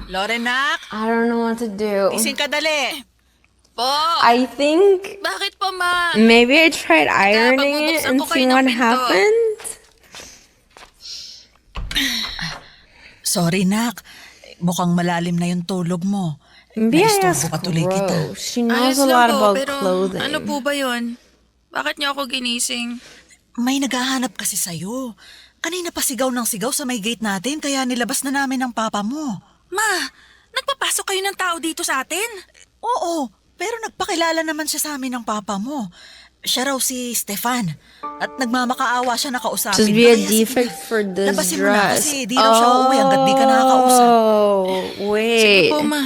Speaker 6: Lorenak,
Speaker 2: I don't know what to do.
Speaker 6: ising ka dali.
Speaker 4: Po!
Speaker 2: I think
Speaker 4: Bakit po, ma?
Speaker 2: maybe I tried ironing it
Speaker 4: pagbubuksan
Speaker 2: and
Speaker 4: ko kayo
Speaker 2: see
Speaker 4: ng
Speaker 2: what
Speaker 4: pinto.
Speaker 2: happened.
Speaker 6: Sorry, Nak. Mukhang malalim na yung tulog mo.
Speaker 2: Maybe I
Speaker 6: Naistorbo
Speaker 2: asked
Speaker 6: ka tuloy kita.
Speaker 2: Rose. She knows
Speaker 4: Ayos
Speaker 2: a
Speaker 4: lang
Speaker 2: lot
Speaker 4: po,
Speaker 2: about
Speaker 4: pero
Speaker 2: clothing.
Speaker 4: ano po ba yun? Bakit niyo ako ginising?
Speaker 6: May naghahanap kasi sa'yo. Kanina pa sigaw ng sigaw sa may gate natin kaya nilabas na namin ng papa mo.
Speaker 4: Ma, nagpapasok kayo ng tao dito sa atin?
Speaker 6: Oo, pero nagpakilala naman siya sa amin ng papa mo. Siya raw si Stefan. At nagmamakaawa siya na kausapin.
Speaker 2: Just be a
Speaker 6: Kaya sige
Speaker 2: defect
Speaker 6: na,
Speaker 2: for this
Speaker 6: labasin mo na
Speaker 2: dress.
Speaker 6: kasi di raw siya uuwi hanggat di ka nakakausap.
Speaker 2: Oh,
Speaker 4: Sige
Speaker 2: wait.
Speaker 4: po, ma.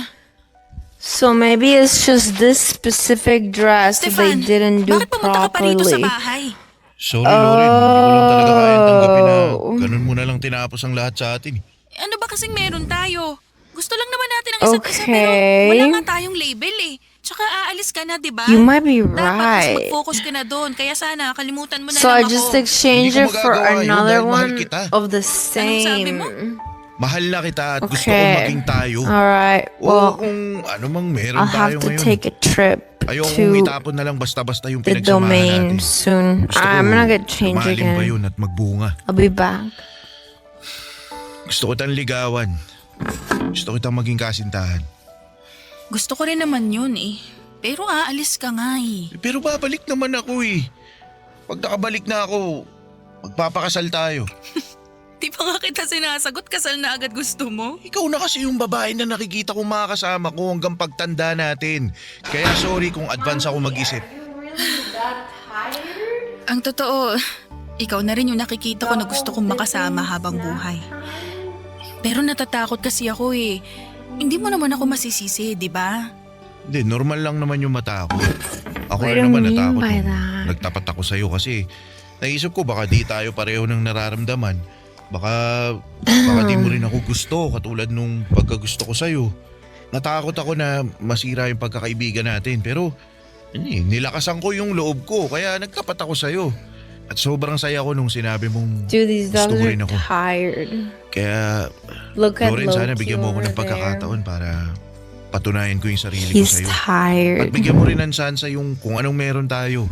Speaker 2: So maybe it's just this specific dress that they
Speaker 4: Stefan,
Speaker 2: didn't do
Speaker 4: bakit pumunta ka pa rito sa
Speaker 2: properly.
Speaker 4: bahay?
Speaker 8: Sorry, Loren. Hindi ko lang talaga kaya tanggapin na
Speaker 2: Oh.
Speaker 8: ganun mo na lang tinapos ang lahat sa atin.
Speaker 4: Ano ba kasing meron tayo? Gusto lang naman natin ang isa't isa pero
Speaker 2: Okay.
Speaker 4: wala nga tayong label eh. Tsaka aalis ka na, di ba?
Speaker 2: You might be
Speaker 4: Dapat mas
Speaker 2: right.
Speaker 4: mag-focus ka na doon. Kaya sana kalimutan mo na
Speaker 2: So I
Speaker 4: lang
Speaker 2: just
Speaker 4: ako.
Speaker 2: exchange
Speaker 8: Hindi
Speaker 2: it
Speaker 8: ko
Speaker 2: for
Speaker 8: magagawa yun
Speaker 2: another
Speaker 8: dahil mahal
Speaker 2: one
Speaker 8: kita.
Speaker 2: of the
Speaker 4: sabi
Speaker 2: same.
Speaker 4: mo?
Speaker 8: Mahal na kita at gusto kong
Speaker 2: Okay.
Speaker 8: maging tayo.
Speaker 2: Alright.
Speaker 8: Oo,
Speaker 2: Well,
Speaker 8: kung ano mang meron
Speaker 2: I'll
Speaker 8: tayo
Speaker 2: have to
Speaker 8: ngayon.
Speaker 2: take a trip
Speaker 8: Ayokong
Speaker 2: to
Speaker 8: itapon na lang basta-basta yung
Speaker 2: the
Speaker 8: pinagsamahan
Speaker 2: domain
Speaker 8: natin.
Speaker 2: soon.
Speaker 8: Gusto ko
Speaker 2: I'm gonna get change
Speaker 8: lumalim pa
Speaker 2: again.
Speaker 8: yun at magbunga.
Speaker 2: I'll be back.
Speaker 8: Gusto ko kitang ligawan. Gusto kitang maging kasintahan.
Speaker 4: Gusto ko rin naman yun eh. Pero aalis ka nga eh.
Speaker 8: Pero babalik naman ako eh. Pag nakabalik na ako, magpapakasal tayo.
Speaker 4: Di pa nga kita sinasagot, kasal na agad gusto mo?
Speaker 8: Ikaw na kasi yung babae na nakikita kong makakasama ko hanggang pagtanda natin. Kaya sorry kung advance ako mag-isip.
Speaker 4: Ang totoo, ikaw na rin yung nakikita ko na gusto kong makasama habang buhay. Pero natatakot kasi ako eh. Hindi mo naman ako masisisi, di ba?
Speaker 8: Hindi, normal lang naman yung mata ako. Ako
Speaker 2: What
Speaker 8: rin
Speaker 2: do you
Speaker 8: naman
Speaker 2: mean
Speaker 8: natakot
Speaker 2: by
Speaker 8: nung
Speaker 2: that?
Speaker 8: nagtapat ako sa'yo kasi naisip ko baka di tayo pareho ng nararamdaman. Baka di mo rin ako gusto katulad nung pagkagusto ko sa'yo. Natakot ako na masira yung pagkakaibigan natin pero nilakasan ko yung loob ko kaya nagtapat ako sa'yo. At sobrang saya ko nung sinabi mong
Speaker 2: Dude, these
Speaker 8: gusto
Speaker 2: dogs
Speaker 8: mo rin
Speaker 2: are
Speaker 8: ako.
Speaker 2: tired.
Speaker 8: Kaya
Speaker 2: Look at
Speaker 8: Loren, sana
Speaker 2: Loki
Speaker 8: bigyan mo ako
Speaker 2: over
Speaker 8: ng pagkakataon
Speaker 2: there.
Speaker 8: para patunayan ko yung sarili ko
Speaker 2: He's
Speaker 8: sa'yo.
Speaker 2: tired.
Speaker 8: At bigyan mo rin ng sansa yung kung anong meron tayo.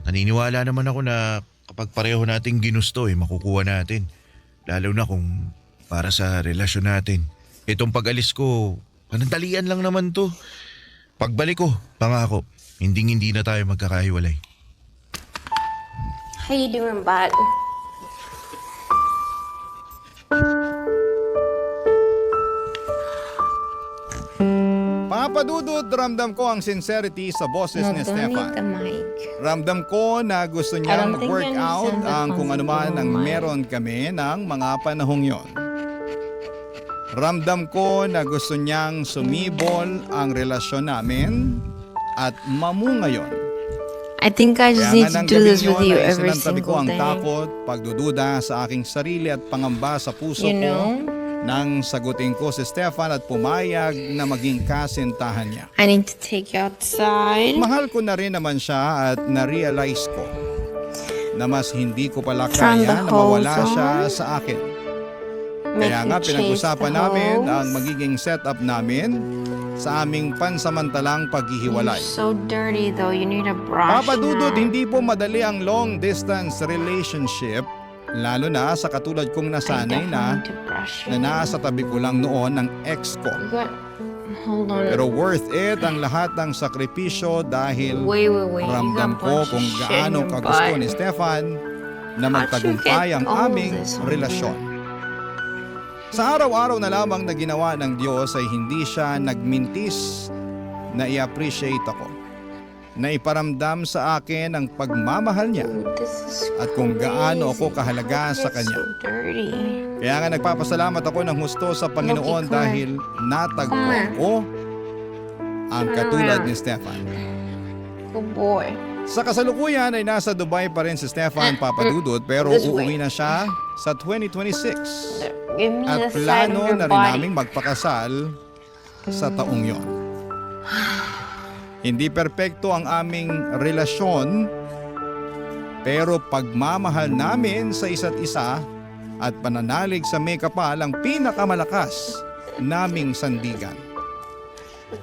Speaker 8: Naniniwala naman ako na kapag pareho nating ginusto makukuha natin. Lalo na kung para sa relasyon natin. Itong pag-alis ko, panandalian lang naman to. Pagbalik ko, pangako, hindi na tayo magkakahiwalay.
Speaker 2: How you doing, bud?
Speaker 3: Papa Dudut, ramdam ko ang sincerity sa boses
Speaker 2: No,
Speaker 3: ni
Speaker 2: don't need the
Speaker 3: Stefan.
Speaker 2: mic.
Speaker 3: Ramdam ko na gusto
Speaker 2: I
Speaker 3: niyang
Speaker 2: don't think
Speaker 3: mag-work
Speaker 2: I
Speaker 3: out
Speaker 2: understand the
Speaker 3: ang kung ano man
Speaker 2: concept
Speaker 3: ang
Speaker 2: of mic.
Speaker 3: meron kami ng mga panahong yon. Ramdam ko na gusto niyang sumibol ang relasyon namin at mamunga yon.
Speaker 2: I think I just
Speaker 3: Kaya
Speaker 2: need
Speaker 3: nga
Speaker 2: to
Speaker 3: ng
Speaker 2: do this
Speaker 3: gabing
Speaker 2: with
Speaker 3: yun
Speaker 2: you
Speaker 3: ay
Speaker 2: every
Speaker 3: sinantabi ko
Speaker 2: single
Speaker 3: ang
Speaker 2: day.
Speaker 3: takot, pagdududa sa aking sarili at pangamba sa puso
Speaker 2: You
Speaker 3: ko
Speaker 2: know?
Speaker 3: nang sagutin ko si Stefan at pumayag na maging kasintahan niya.
Speaker 2: I need to take you outside.
Speaker 3: Mahal ko na rin naman siya at na-realize ko na mas hindi ko pala
Speaker 2: From
Speaker 3: kaya
Speaker 2: the
Speaker 3: na mawala
Speaker 2: hose
Speaker 3: siya
Speaker 2: on?
Speaker 3: sa akin.
Speaker 2: Make
Speaker 3: Kaya
Speaker 2: you
Speaker 3: nga
Speaker 2: chase
Speaker 3: pinag-usapan
Speaker 2: the
Speaker 3: namin
Speaker 2: hose.
Speaker 3: ang magiging setup namin sa aming pansamantalang
Speaker 2: You're
Speaker 3: paghihiwalay.
Speaker 2: so dirty though. You need a brush.
Speaker 3: Papa Dudut,
Speaker 2: now.
Speaker 3: hindi po madali ang long distance relationship, lalo na sa katulad kong
Speaker 2: I
Speaker 3: nasanay
Speaker 2: definitely
Speaker 3: na
Speaker 2: need to brush
Speaker 3: na
Speaker 2: you.
Speaker 3: nasa tabi ko lang noon ng ex ko.
Speaker 2: You got... Hold on.
Speaker 3: Pero worth it ang lahat ng sakripisyo dahil
Speaker 2: Wait. You
Speaker 3: ramdam
Speaker 2: got a
Speaker 3: ko
Speaker 2: bunch of
Speaker 3: kung
Speaker 2: shit in
Speaker 3: gaano
Speaker 2: your
Speaker 3: kagusto
Speaker 2: butt.
Speaker 3: ni Stefan na
Speaker 2: How'd you
Speaker 3: magtagumpay
Speaker 2: get
Speaker 3: ang
Speaker 2: all
Speaker 3: aming
Speaker 2: this?
Speaker 3: relasyon. Sa araw-araw na lamang na ginawa ng Diyos ay hindi siya nagmintis na i-appreciate ako, na iparamdam sa akin ang pagmamahal niya
Speaker 2: This is
Speaker 3: at kung gaano
Speaker 2: crazy.
Speaker 3: ako kahalaga sa
Speaker 2: It's
Speaker 3: kanya.
Speaker 2: so dirty.
Speaker 3: Kaya nga nagpapasalamat ako ng husto sa Panginoon
Speaker 2: Look, Ikaw.
Speaker 3: dahil natagpo
Speaker 2: Come
Speaker 3: ko ang
Speaker 2: Turn
Speaker 3: katulad
Speaker 2: around.
Speaker 3: ni Stefan.
Speaker 2: Good boy.
Speaker 3: Sa kasalukuyan ay nasa Dubai pa rin si Stefan Papadudut pero
Speaker 2: This way.
Speaker 3: uuwi na siya sa 2026.
Speaker 2: Give me
Speaker 3: At
Speaker 2: the side of
Speaker 3: plano
Speaker 2: your
Speaker 3: na rin
Speaker 2: body.
Speaker 3: naming magpakasal sa taong yon. Hindi perpekto ang aming relasyon pero pagmamahal namin sa isa't isa at pananalig sa may kapal ang pinakamalakas naming sandigan.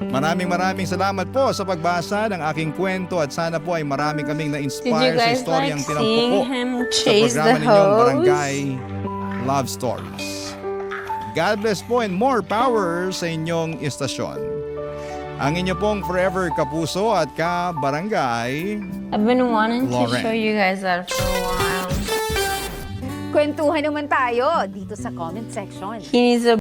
Speaker 3: Maraming salamat po sa pagbasa ng aking kwento at sana po ay marami kaming
Speaker 2: Did you
Speaker 3: na-inspire sa
Speaker 2: guys
Speaker 3: istoryang
Speaker 2: like
Speaker 3: tinampo
Speaker 2: seeing
Speaker 3: ko
Speaker 2: him
Speaker 3: sa
Speaker 2: chase the
Speaker 3: programa ninyong
Speaker 2: hose?
Speaker 3: Barangay Love Stories. God bless po and more power sa inyong istasyon. Ang inyo pong forever kapuso at ka-barangay.
Speaker 2: I've been wanting
Speaker 3: Lauren.
Speaker 2: to show you guys that for a while.
Speaker 9: Kwentuhan naman tayo dito sa comment section.
Speaker 2: He needs a